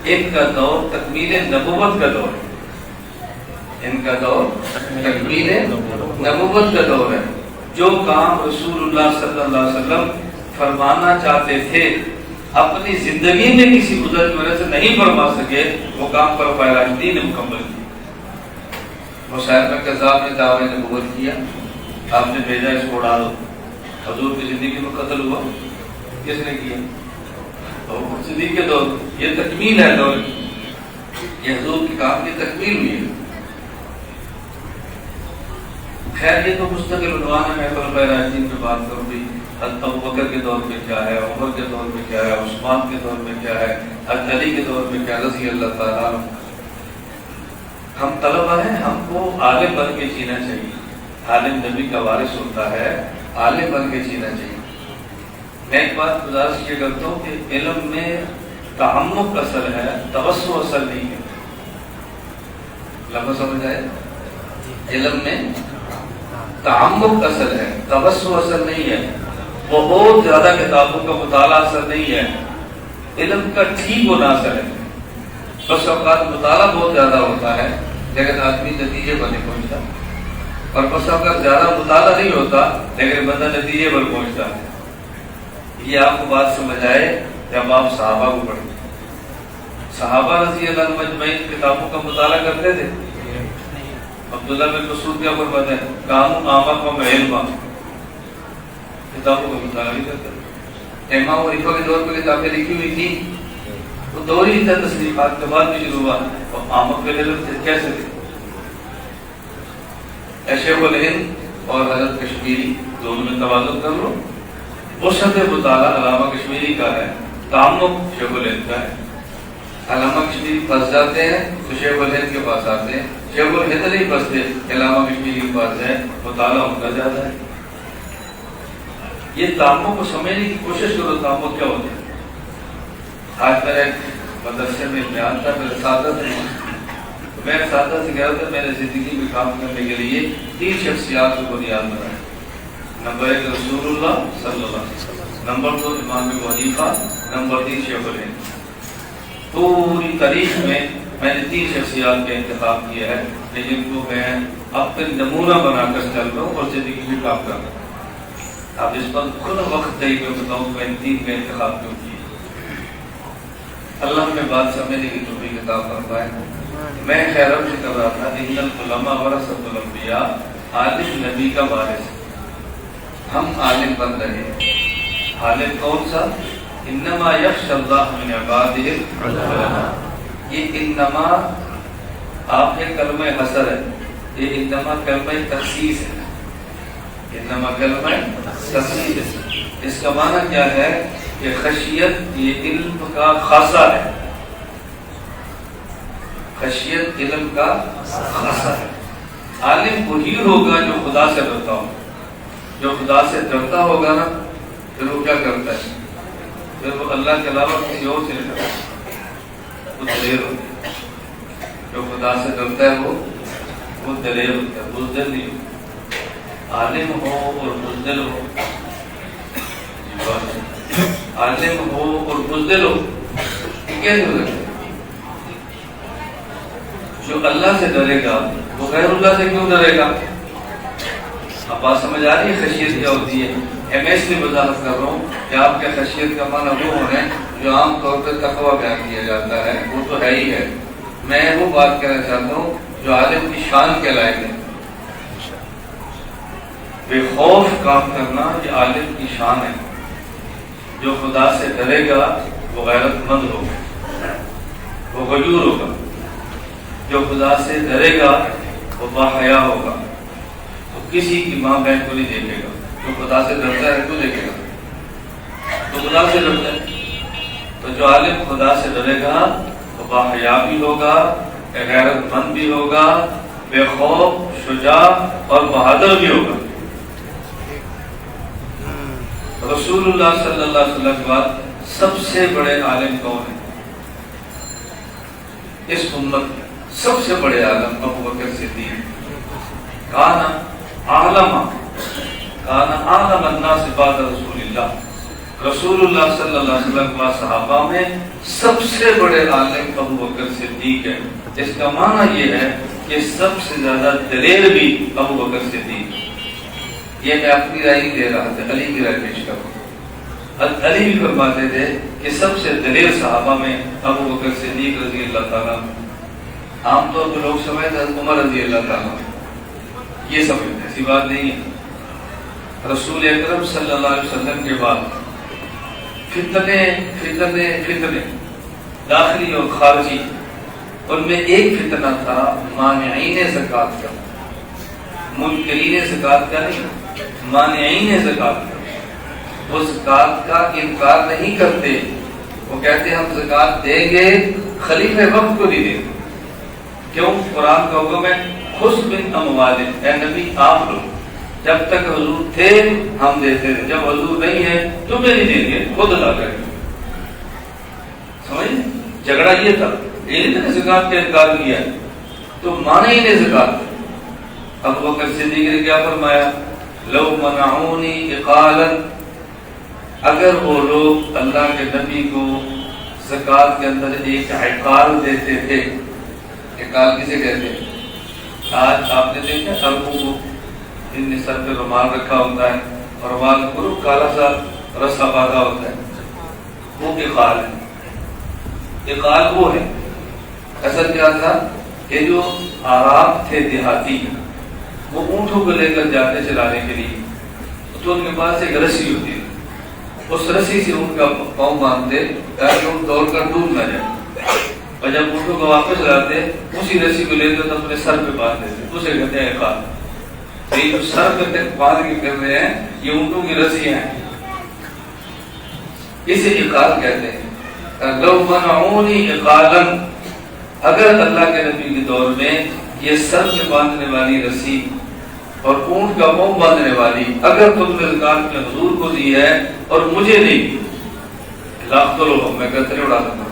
ان کا دور تکمیل نبوت کا دور ہے. ان کا دور تکمیل نبوت کا دور ہے. جو کام رسول اللہ صلی اللہ علیہ وسلم فرمانا چاہتے تھے اپنی زندگی میں کسی بزرگ وجہ سے نہیں فرما سکے، وہ کام خلفائے راشدین نے مکمل کیا. مسیلمہ کذاب نے دعوی نبوت کیا، آپ نے بھیجا اس کو اڑا دو. حضور کی زندگی میں قتل ہوا، کس نے کیا؟ صدیق کے دور. یہ تکمیل ہے دور، یہ حضور کے کام کی تکمیل ہوئی ہے. خیر یہ تو مستقل عنوان ہے. میں خلفائے راشدین پہ بات کروں بھی، حضرت ابوبکر کے دور میں کیا ہے، عمر کے دور میں کیا ہے، عثمان کے دور میں کیا ہے، حضرت علی کے دور میں کیا ہے، رضی اللہ تعالیٰ. ہم طلبہ ہیں، ہم کو عالم بن کے جینا چاہیے. عالم نبی کا وارث ہوتا ہے، عالم بن کے جینا چاہیے. میں ایک بات گزارش یہ کرتا ہوں کہ علم میں تعمق اصل ہے، توسع اصل نہیں ہے. لفظ سمجھ آئے؟ علم میں تعمق اصل ہے، توسع اصل نہیں ہے. بہت زیادہ کتابوں کا مطالعہ اصل نہیں ہے. علم کا ٹھیک ہونا اصل ہے. بس اوقات مطالعہ بہت زیادہ ہوتا ہے لیکن آدمی نتیجے پر نہیں پہنچتا، اور بس اوقات زیادہ مطالعہ نہیں ہوتا لیکن بندہ نتیجے پر پہنچتا ہے. یہ آپ کو بات سمجھ آئے جب آپ صحابہ کو پڑھیں. صحابہ رضی اللہ عنہم اجمعین کتابوں کا مطالعہ کرتے تھے. عبداللہ بن مسعود کیا فرماتے ہیں؟ کانوا اعمقهم علما، کتابوں کا مطالعہ نہیں کرتے. امام حنیفہ کے دور پہ کتابیں لکھی ہوئی تھی، وہ دور ہی تھا تصنیفات کے بعد بھی شروع ہوا. اور اعمق کے لیے کیسے تھے؟ شیخ الہند اور حضرت کشمیری دونوں میں توازن کر لو. وسعت مطالعہ علامہ کشمیری کا ہے، تعمق شیخ الہند کا ہے. علامہ کشمیری پھنس جاتے ہیں تو شیخ الہند کے پاس آتے ہیں. شیخ الہند نہیں پھنستے، علامہ کشمیری کے پاس ہے، مطالعہ ان کا زیادہ ہے. یہ تعمق کو سمجھنے کی کوشش کرو. تعمق کیا ہوتا ہے؟ آج میرے مدرسے میں بیان تھا، میرے ساتھ میں ساتھ سے کہہ رہا تھا میرے زندگی میں کام کرنے کے لیے 3 شخصیات کو بنیاد بنائے. نمبر 1 رسول اللہ صلی اللہ علیہ وسلم، نمبر 2 امام ابو حنیفہ، نمبر 3 شیخ الہند. پوری تاریخ میں نے 3 شخصیات کا انتخاب کیا ہے، لیکن کو میں اپنے نمونہ بنا کر چل رہا ہوں اور زندگی میں کام کر رہا ہوں. اب اس پر خود وقت دے کے بتاؤں میں ان 3 کا انتخاب کیوں کیا. اللہ ہمیں بات سمجھنے کی توفیق عطا فرمائے. میں خیرم سے کر رہا تھا ان العلماء ورثۃ الانبیاء، عالم نبی کا وارث. ہم عالم بن رہے ہیں. عالم کون سا؟ انما یخشی اللہ من عبادہ العلماء. یہ انما آپ کے کلمہ حصر ہے، یہ انما کلمہ تخصیص ہے. انما کلمہ تخصیص ہے. اس کا معنی کیا ہے کہ خشیت یہ علم کا خاصہ ہے. خشیت علم کا خاصہ ہے. عالم وہی ہوگا جو خدا سے ڈرتا ہو. جو خدا سے ڈرتا ہوگا نا پھر وہ کیا کرتا ہے؟ پھر وہ اللہ کے علاوہ کسی اور سے نہیں ڈرتا، وہ دلیر ہوتا ہے. جو خدا سے ڈرتا ہے وہ دلیر ہوتا ہے، بزدل نہیں ہوتا. عالم ہو اور بزدل ہو، عالم ہو اور بزدل ہو، کیسے ہو سکتا ہے؟ جو اللہ سے ڈرے گا وہ غیر اللہ سے کیوں ڈرے گا؟ اب بات سمجھ آ رہی ہے خشیت کیا ہوتی ہے؟ میں اس لیے وضاحت کر رہا ہوں کہ آپ کے خشیت کا معنی وہ ہونا ہے جو عام طور پہ تقویٰ بیان کیا جاتا ہے، وہ تو ہے ہی ہے. میں وہ بات کہنا چاہتا ہوں جو عالم کی شان کے لائق ہے. بے خوف کام کرنا یہ عالم کی شان ہے. جو خدا سے ڈرے گا وہ غیرت مند ہوگا، وہ غیور ہوگا. جو خدا سے ڈرے گا وہ باحیا ہوگا. وہ کسی کی ماں بہن کو نہیں دیکھے گا. جو خدا سے ڈرتا ہے تو دیکھے گا، تو خدا سے ڈرتا ہے. تو جو عالم خدا سے ڈرے گا وہ باحیا بھی ہوگا، غیرت مند بھی ہوگا، بے خوف، شجاع اور بہادر بھی ہوگا. رسول اللہ صلی اللہ علیہ وسلم کے بعد سب سے بڑے عالم کون ہیں؟ اس امت میں سب سے بڑے عالم ابو بکر صدیق. کان اعلم الناس بعد رسول اللہ. رسول اللہ صلی اللہ علیہ وسلم کے بعد صحابہ میں سب سے بڑے عالم ابو بکر صدیق ہے. اس کا معنی یہ ہے کہ سب سے زیادہ دلیر بھی ابو بکر صدیق. یہ میں اپنی رائے نہیں دے رہا تھا، علی کی رائے پیش کروں. علی بھی فرماتے تھے کہ سب سے دلیر صحابہ میں ابو بکر صدیق رضی اللہ تعالیٰ. عام طور پر لوگ سمجھتے ہیں عمر رضی اللہ تعالیٰ، یہ سمجھتے ایسی بات نہیں ہے. رسول اکرم صلی اللہ علیہ وسلم کے بعد فتنے داخلی اور خارجی، ان میں ایک فتنہ تھا مانعین زکوٰۃ کا. منکرین زکوٰۃ کا نہیں، مانعین زکوٰۃ کا. وہ زکوٰۃ کا انکار نہیں کرتے، وہ کہتے ہم زکوٰۃ دیں گے، خلیفہ وقت کو نہیں دیں گے. کیوں؟ قرآن کا حکم ہے خذ من اموالہم، اے نبی آپ لو. جب تک حضور تھے ہم دیتے تھے، جب حضور نہیں ہے تمہیں نہیں دیں گے، خود ادا کریں گے. سمجھ؟ جھگڑا یہ تھا. یہ نہیں زکوٰۃ کا انکار کیا تو مانا ہی نہیں زکوٰۃ. ابو بکر صدیق نے کیا فرمایا؟ لو منعونی اقالا، اگر وہ لوگ اللہ کے نبی کو زکوٰۃ کے اندر ایک عقال دیتے تھے. عقال کسے کہتے ہیں؟ آج آپ نے دیکھا اربوں کو جن نے سر پہ رومال رکھا ہوتا ہے اور رومال کو کالا سا رسا باندھا ہوتا ہے، وہ عقال ہے. عقال وہ ہے. اصل کیا تھا کہ جو عرب تھے دیہاتی، وہ اونٹوں کو لے کر جاتے چلانے کے لیے، تو ان کے پاس ایک رسی ہوتی ہے. اس رسی سے ان کا پاؤں باندھتے تاکہ وہ دوڑ کر ڈوب نہ جائے. اور جب اونٹوں کو واپس لاتے اسی رسی کو لے کر اپنے سر پہ باندھ دیتے. اسے کہتے ہیں عقال. یہ جو سر پہ باندھ کے کر رہے ہیں یہ اونٹوں کی رسی ہیں، اسے عقال کہتے ہیں. لو منعونی عقالا، اگر اللہ کے نبی کے دور میں یہ سر پہ باندھنے والی رسی اور اونٹ کا پاؤں باندھنے والی اگر تم نے زکوٰۃ میں حضور کو دی ہے اور مجھے نہیں دی، لاکھ تو لوگ میں کتنے اڑا سکتا ہوں.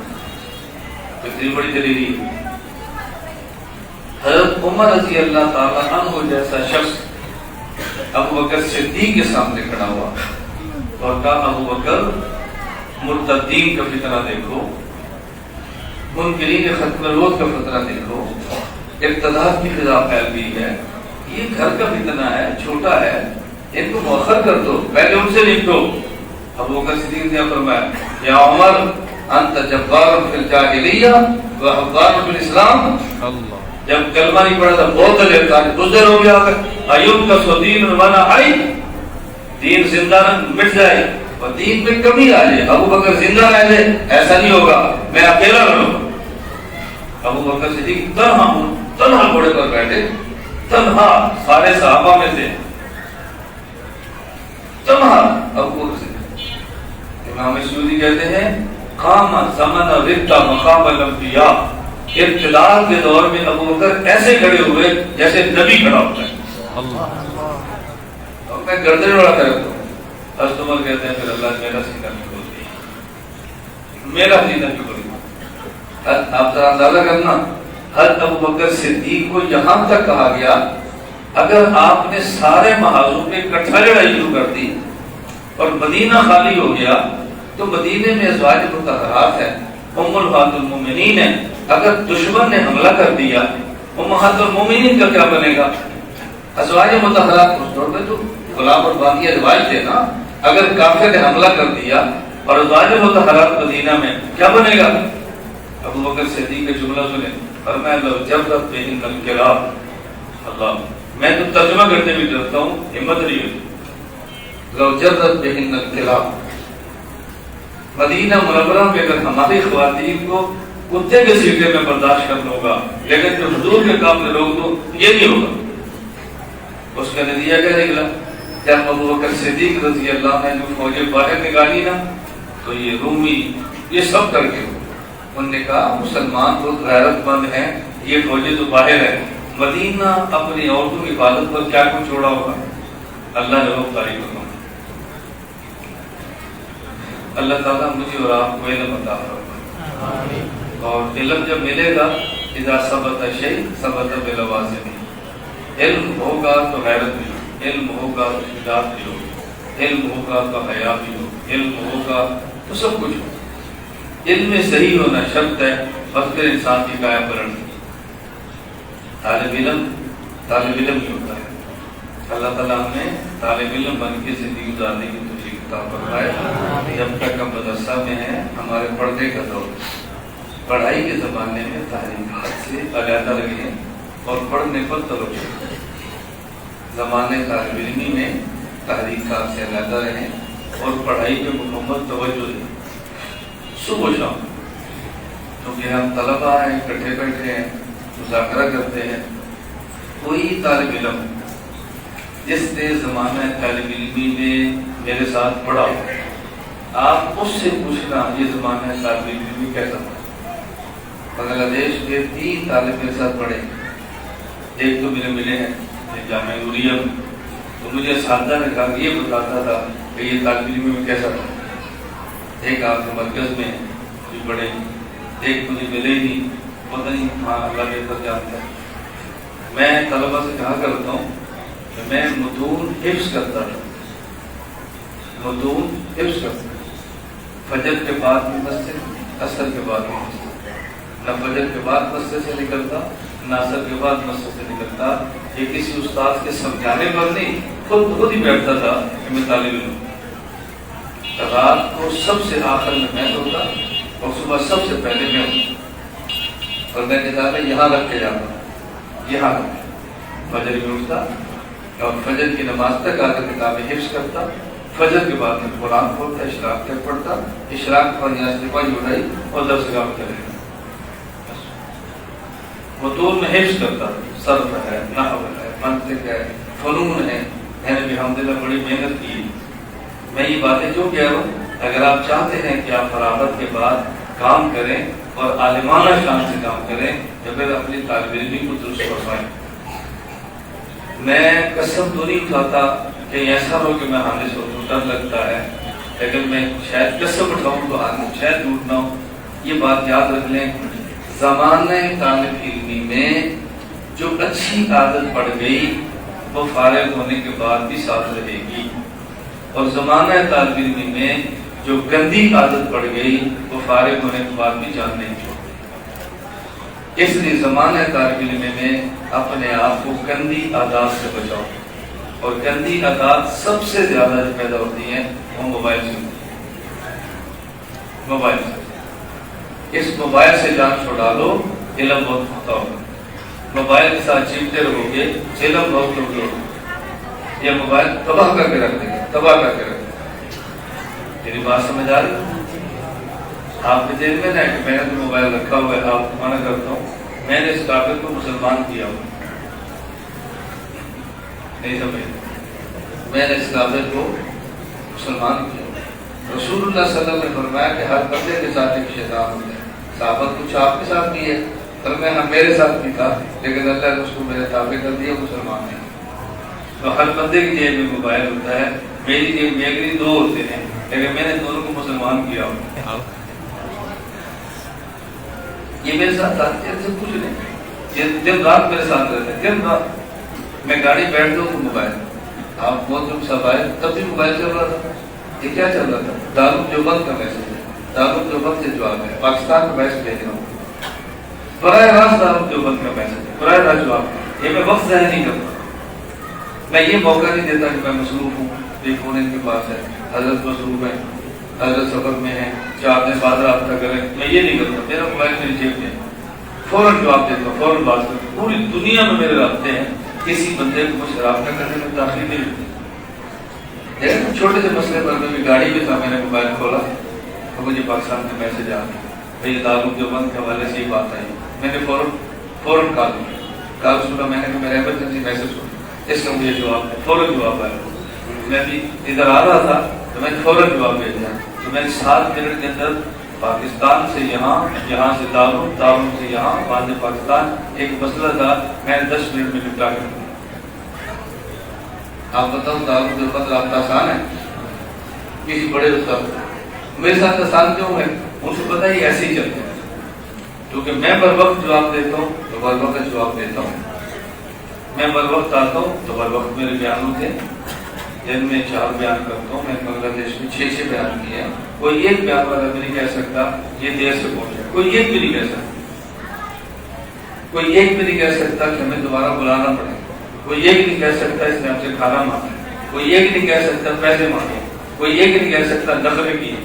کتنی بڑی دلیری ہے. حضرت عمر رضی اللہ تعالیٰ عنہ جیسا شخص ابو بکر صدیق کے سامنے کھڑا ہوا اور کہا ابو بکر مرتدین کا فتنہ دیکھو، منکرین ختم الوت کا فتنہ دیکھو، ارتداد کی فضا پھیل گئی ہے. یہ گھر کا فتنہ ہے، چھوٹا ہے، ان کو مؤخر کر دو، پہلے ان سے نپٹو. ابو بکر صدیق نے فرمایا یا عمر انت جبار فی الجاہلیہ و حقار فی الاسلام. جب کلمہ نہیں پڑھا تھا بہت دلیر تھا، گزر ہو گیا ایوب کا سو دین وانا آئی، دین زندہ مٹ جائے اور دین میں کمی آ جائے، ابو بکر زندہ رہ جائے، ایسا نہیں ہوگا، میں اکیلا لڑوں. ابو بکر صدیق تنہا گھوڑے پر بیٹھے، تنہا سارے صحابہ میں سے تنہا ابو بکر صدیق. امام سیوطی کہتے ہیں قام زمن رد مقام الانبیاء، ابتداء کے دور میں ابو بکر ایسے کھڑے ہوئے جیسے نبی کھڑا ہوتا ہے. اور میں گردن اڑا کر رکھتا ہوں. حضرت عمر کہتے ہیں پھر اللہ میرا سینہ بھی کھول دیا، میرا سینہ بھی کھول دیا. آپ ذرا اندازہ کرنا، حضرت ابو بکر صدیق کو یہاں تک کہا گیا اگر آپ نے سارے محاذوں پہ اکٹھا لڑائی شروع کر دی اور مدینہ خالی ہو گیا تو مدینے میں ازواج مطہرات ہیں، ام الہات المومنین ہیں. اگر دشمن نے حملہ کر دیا امہات المومنین کا کیا بنے گا؟ ازواج مطہرات اس دور میں تو غلام اور باقی ازواج تھے نا، اگر کافر نے حملہ کر دیا اور ظاہر ہوتا حالات مدینہ میں کیا بنے گا؟ ابو بکر صدیق کا جملہ سنیں، فرمایا لو جبرت بہن الکلاب، اللہ میں تو ترجمہ کرتے بھی ڈرتا ہوں، ہمت نہیں ہوتی، لو جبرت بہن الکلاب، مدینہ منورہ میں اگر ہماری خواتین کو کتے کے سیٹے میں برداشت کرنا ہوگا، لیکن جو حضور کے کام میں روک دو یہ نہیں ہوگا۔ اس کا نتیجہ کیا نکلا؟ جب ابو بکر صدیق رضی اللہ عنہ نے فوجیں باہر نکالی نا تو یہ رومی یہ سب کر کے انہوں نے کہا مسلمان بہت غیرت مند ہیں، یہ فوجیں تو باہر ہیں، مدینہ اپنی عورتوں کی حفاظت پر کیا کچھ چھوڑا ہوگا؟ اللہ نے روک تاریخ کو، اللہ تعالیٰ مجھے اور آپ کو علم عطا فرمائے، اور علم جب ملے گا اذا ثبت شیء ثبت بلوازمہ، علم ہوگا تو غیرت بھی ہوگی، علم ہوگا تو شجاعت بھی ہوگی، علم ہوگا تو حیا بھی ہوگی، علم ہوگا تو سب کچھ ہوگا۔ علم میں صحیح ہونا شرط ہے، بس پھر انسان کی کایا پلٹ طالب علم ہی ہوتا ہے۔ اللہ تعالیٰ ہمیں طالب علم بن کے زندگی گزارنے کی توفیق عطا فرمائے۔ جب تک ہم مدرسہ میں ہیں ہمارے پڑھنے کا دور، پڑھائی کے زمانے میں تحریکات سے علیحدہ رہیں اور پڑھنے پر توجہ، زمانے طالب علمی میں تحریکات سے علیحدہ رہیں اور پڑھائی پہ مکمل توجہ دیں صبح شام، کیونکہ ہم طلبہ ہیں، اکٹھے بیٹھے ہیں، مذاکرہ کرتے ہیں۔ کوئی طالب علم جس نے زمانہ طالب علمی میں میرے ساتھ پڑھا ہو، آپ اس سے پوچھنا یہ زمانہ طالب علمی کیسا تھا۔ بنگلہ دیش کے 3 طالب میرے ساتھ پڑھے، ایک تو میرے ملے ہیں جامعہ نوریہ میں، تو مجھے اساتذہ نے کہا کہ یہ بتاتا تھا کہ یہ طالب علمی میں کیسا تھا۔ ایک آپ کے مرکز میں بھی پڑھے، ایک مجھے ملے ہی نہیں، پتہ نہیں، ہاں اللہ بہتر جانتا ہے۔ میں طلبہ سے کہا کرتا ہوں کہ میں متون حفظ کرتا تھا، متون حفظ کرتا، فجر کے بعد میں مسجد، عصر کے بعد میں مسجد، نہ فجر کے بعد مسجد سے نکلتا نہ عصر کے بعد مسجد سے نکلتا، یہ کسی استاد کے سمجھانے پر نہیں، خود ہی بیٹھتا تھا کہ میں طالب علم ہوں۔ رات کو سب سے آخر میں ہوتا اور صبح سب سے پہلے میں ہوتا، اور میں کتابیں یہاں رکھ کے جاتا، یہاں فجر میں اٹھتا اور فجر کی نماز تک آ کر کتابیں حفظ کرتا، فجر کے بعد میں قرآن پڑھتا، اشراق تک پڑھتا، اشراق پر یہاں سے پائی اٹھائی اور درسگاہ میں چلے گا۔ متون میں حفظ کرتا، صرف ہے، نحو ہے، منطق ہے، فنون ہے، میں نے بھی الحمدللہ بڑی محنت کی۔ میں یہ باتیں جو کہہ رہا ہوں، اگر آپ چاہتے ہیں کہ آپ فراغت کے بعد کام کریں اور عالمانہ شان سے کام کریں تو پھر اپنی طالب علمی کو درست فرمائیں۔ میں قسم تو نہیں اٹھاتا کہ ایسا ہو کہ میں حادث ہو تو ڈر لگتا ہے، لیکن میں شاید قسم اٹھاؤں تو شاید ٹوٹ نہ ہو۔ یہ بات یاد رکھ لیں، زمانہ طالب علمی میں جو اچھی عادت پڑ گئی وہ فارغ ہونے کے بعد بھی ساتھ رہے گی، اور زمانہ طالب علمی میں جو گندی عادت پڑ گئی وہ فارغ ہونے کے بعد بھی جان نہیں چھوڑتی۔ اس لیے زمانہ طالب علم میں اپنے آپ کو گندی عادات سے بچاؤ، اور گندی عادات سب سے زیادہ جو پیدا ہوتی ہیں وہ موبائل سے، موبائل سے۔ اس موبائل سے جان چھڑا لو، علم بہت ہوتا ہوگا۔ موبائل کے ساتھ چمٹے رہو گے، علم بہت ہوگا۔ یہ موبائل تباہ کر کے رکھ دے گا، تباہ کر کے رکھ دے گا۔ میری بات سمجھ آ رہی؟ آپ کے ذہن میں نہ کہ میں نے تو موبائل رکھا ہوا ہے، آپ کو منع کرتا ہوں، میں نے اس کافر کو مسلمان کیا ہوا، نہیں سمجھے، میں نے اس کافر کو مسلمان کیا ہوا۔ رسول اللہ صلی اللہ علیہ وسلم نے فرمایا کہ ہر بندے کے ساتھ ایک شیطان ہوتا ہے۔ صحابہ کچھ آپ کے ساتھ بھی ہے، فرمایا ہاں میرے ساتھ بھی تھا، لیکن اللہ نے اس کو میرے تابع کر دیا، مسلمان ہے۔ تو ہر بندے کی جیب میں موبائل ہوتا ہے، میری جیب میں ایک 2 ہوتے ہیں، لیکن میں نے دونوں کو مسلمان کیا ہوا۔ یہ میرے ساتھ آتے ہیں، سے کچھ نہیں، یہ دن رات میرے ساتھ رہتے ہیں، دن رات میں گاڑی بیٹھتا ہوں تو موبائل، آپ بہت لوگ سب آئے تب بھی موبائل چل رہا تھا۔ یہ کیا چل رہا تھا؟ دارالدیوبند کا میسج ہے، دارالدیوبند سے جواب ہے، پاکستان کا میسج بھیج رہا ہوں، براہ راست دارالدیوبند کا میسج ہے، براہ راست جواب۔ یہ میں وقت ضائع نہیں کرتا، میں یہ موقع نہیں دیتا کہ میں مصروف ہوں، یہ فون ان کے پاس ہے، حضرت مصروف ہیں، حضرت سفر میں ہیں، 4 دن بعد رابطہ کریں، میں یہ نہیں کرتا، میرا موبائل میری جیب میں فوراً جواب دیتا ہوں، فوراً بات کرتا ہوں۔ پوری دنیا میں میرے رابطے ہیں، کسی بندے کو مجھ سے رابطہ کرنے میں تاخیر نہیں ہوتی۔ لیکن چھوٹے سے مسئلے پر میں بھی گاڑی میں تھا، میں نے موبائل کھولا تو مجھے پاکستان کے میسج آ گیا، بھائی دارالعلوم دیوبند کے حوالے سے یہ بات آئی۔ میں نے فوراً کال سنا، میں نے کہا میرا ایمرجنسی میسج ہو، اس کا مجھے جواب ہے، فوراً جواب آیا۔ میں بھی ادھر آ رہا تھا تو میں نے فوراً جواب بھیجا، تو میں نے 7 منٹ کے اندر پاکستان سے یہاں، یہاں سے دارالعلوم سے یہاں، وہاں سے پاکستان، ایک مسئلہ تھا میں نے 10 منٹ میں نپٹا کر دیا۔ آپ بتاؤ دارالعلوم دیوبند رابطہ آسان ہے کسی بڑے استاد؟ میرے ساتھ آسان کیوں ہے؟ ان کو پتہ ہی ایسے ہی چلتے ہیں، کیونکہ میں بر وقت جواب دیتا ہوں تو بر وقت جواب دیتا ہوں، میں بر وقت آتا ہوں تو بر وقت میرے بیان ہوتے ہیں۔ دن میں 4 بیان کرتا ہوں، میں بنگلہ دیش میں 6 بیان کیے ہیں۔ کوئی ایک بیان والا بھی نہیں کہہ سکتا یہ دیر سے پہنچا، کوئی ایک بھی نہیں کہہ سکتا، کوئی ایک بھی نہیں کہہ سکتا کہ ہمیں دوبارہ بلانا پڑے، کوئی ایک نہیں کہہ سکتا اس نے ہم سے کھانا مانگا، کوئی ایک نہیں کہہ سکتا پیسے مانگے، کوئی ایک نہیں کہہ سکتا نخرے کیے۔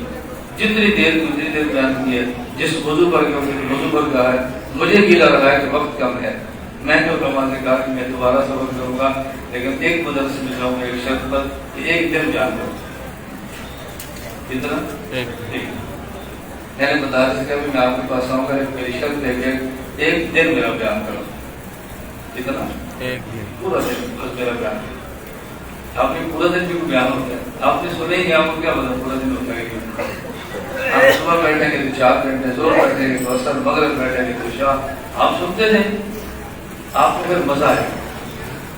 جتنی دیر بیان کی ہے، جس موضوع پر کہا ہے، مجھے بھی لگ رہا ہے کہ وقت کم ہے، میں نے علماء سے کہا کہ میں دوبارہ سبق کروں گا، لیکن ایک مدرسے میں جاؤں گا ایک شرط پر کہ ایک دن بیان کروں۔ کتنا؟ میں نے مدارس کہا میں آپ کے پاس آؤں گا، میری شرط ہے کہ ایک دن میرا بیان کرو۔ کتنا؟ پورا دن بس میرا بیان کرو۔ آپ نے پورا دن بھی بیان ہوتا ہے، آپ نے سنے ہی آپ کو کیا پتا پورا دن ہوتا ہے کیوں؟ آپ صبح بیٹھیں گے تو 4 گھنٹے، زور بیٹھیں گے تو اثر، مغرب بیٹھیں گے تو شاہ، آپ سنتے تھے، آپ کو پھر مزہ آئے،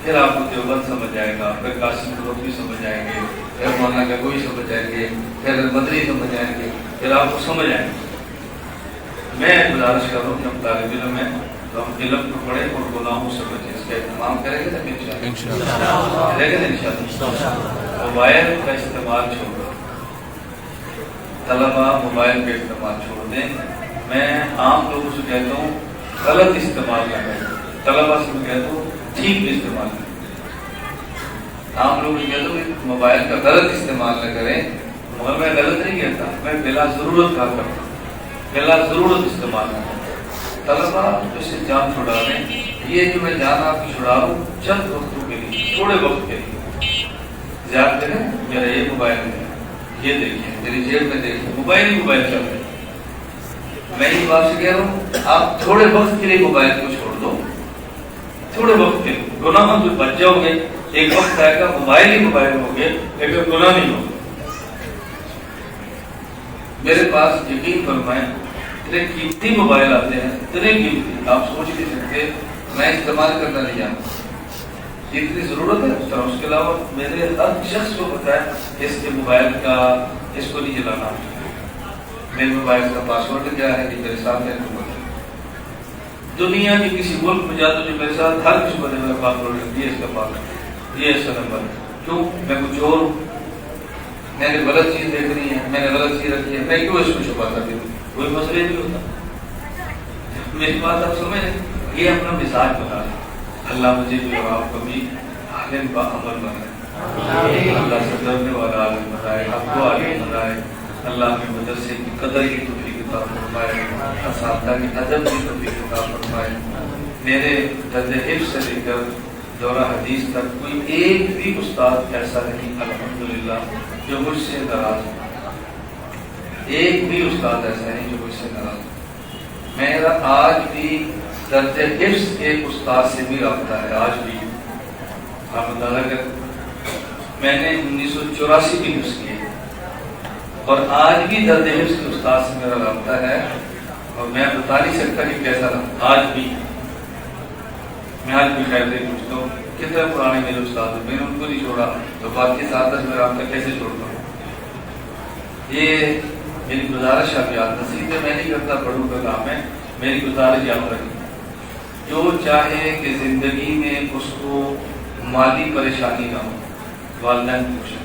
پھر آپ کو دیوبند سمجھ آئے گا، پھر قاسم نانوتوی سمجھ آئیں گے، پھر مولانا گنگوئی سمجھ آئیں گے، پھر مدنی سمجھ آئیں گے، پھر آپ کو سمجھ آئیں گے۔ میں گزارش کر رہا ہوں کہ ہم طالب علم ہیں تو ہم علم کو پڑھیں اور گناہوں سے بچیں، اس کا اہتمام کریں گے نا انشاءاللہ، کریں گے نا انشاءاللہ۔ موبائل کا استعمال چھوڑ، طلبہ موبائل کا استعمال چھوڑ دیں۔ میں عام لوگوں سے کہتا ہوں غلط استعمال نہ کریں، طلبہ سے میں کہتا ہوں ٹھیک استعمال کریں۔ عام لوگوں سے کہتا ہوں کہ موبائل کا غلط استعمال نہ کریں، مگر میں غلط نہیں کہتا، میں بلا ضرورت کہا کرتا ہوں، بلا ضرورت استعمال نہ کریں۔ طلبہ اس سے جان چھڑا لیں، یہ جو میں جان آپ کی چھڑا رہا ہوں چند وقتوں کے لیے، تھوڑے وقت کے لیے، زیادہ کریں میرا یہ موبائل ہے، یہ دیکھیں میری جیب میں دیکھیں، موبائل ہی موبائل چل رہے۔ میں یہ بات سے کہہ رہا ہوں آپ تھوڑے وقت کے لیے موبائل کو چھوڑ دو، تھوڑے وقت کے لیے، گناہ سے بچ جاؤ گے۔ ایک وقت آئے گا موبائل ہی موبائل ہوگے لیکن گناہ نہیں ہوگا۔ میرے پاس یقین فرمائیں اتنے قیمتی موبائل آتے ہیں، اتنے قیمتی آپ سوچ نہیں سکتے، میں استعمال کرنا نہیں جانتا، جتنی ضرورت ہے اس کے علاوہ میرے ہر شخص کو پتا ہے کہ اس کے موبائل کا اس کو نہیں چلانا، میرے موبائل کا پاسورڈ کیا ہے کہ میرے ساتھ ہے، دنیا کے کسی ملک میں جاتا جو میرے ساتھ ہر کسی کو میرا پاسورڈ یہ اس کا پاسورڈ، یہ اس کا نمبر ہے۔ کیوں؟ میں کچھ اور ہوں، میں نے غلط چیز دیکھنی ہے، میں نے غلط چیز رکھی ہے، میں کیوں اس کو چھپاتا دوں؟ کوئی مسئلہ نہیں ہوتا۔ میری بات آپ سمجھ رہے؟ یہ اپنا مزاج بنا ہے۔ اللہ مجھے بھی اور آپ کو بھی عالم با عمل بنائے، اللہ سے ڈرنے والا عالم بنائے، آپ کو عالم بنائے، اللہ میں مدرسے کی قدر کی توفیق عطا فرمائے، اساتذہ کی ادب کی توفیق عطا فرمائے۔ میرے درد حفظ سے لے کر دورہ حدیث تک کوئی ایک بھی استاد ایسا نہیں الحمدللہ جو مجھ سے ناراض ہو، ایک بھی استاد ایسا نہیں جو مجھ سے ناراض ہو۔ میرا آج بھی درد حفظ ایک استاد سے بھی رابطہ ہے، آج بھی آپ اندازہ کریں، میں نے 1984 کی حفظ کی اور آج بھی درد حفظ کے استاد سے میرا رابطہ ہے، اور میں بتا نہیں سکتا کہ کیسا رہا، آج بھی میں آج بھی خیر دے پوچھتا ہوں کتنے پرانے میرے استاد ہیں، میں نے ان کو نہیں چھوڑا تو باقی ساتھ میں رابطہ کیسے چھوڑتا ہوں؟ یہ میری گزارش ہے، یاد نصیحتیں میں نہیں کرتا، پڑھوں کا کام ہے، میری گزارش یاد رکھیں، جو چاہے کہ زندگی میں اس کو مالی پریشانی نہ ہو والدین پوچھیں،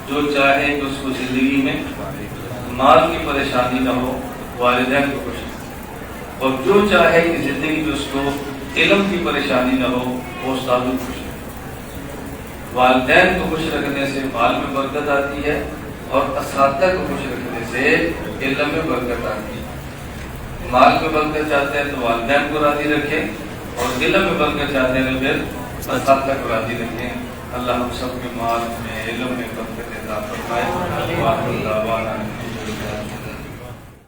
جو چاہے کہ اس کو زندگی میں مال کی پریشانی نہ ہو والدین کو پوچھیں، اور جو چاہے کہ زندگی میں اس کو علم کی پریشانی نہ ہو وہ استاد کو پوچھیں۔ والدین کو خوش رکھنے سے مال میں برکت آتی ہے، اور اساتذہ کو خوش رکھنے سے علم میں برکت آتی ہے۔ مال میں برکت چاہتے ہیں تو والدین کو راضی رکھیں، اور علم میں برکت چاہتے ہیں تو پھر اساتذہ کو راضی رکھیں۔ اللہ ہم سب کے مال میں علم میں برکت عطا فرمائے۔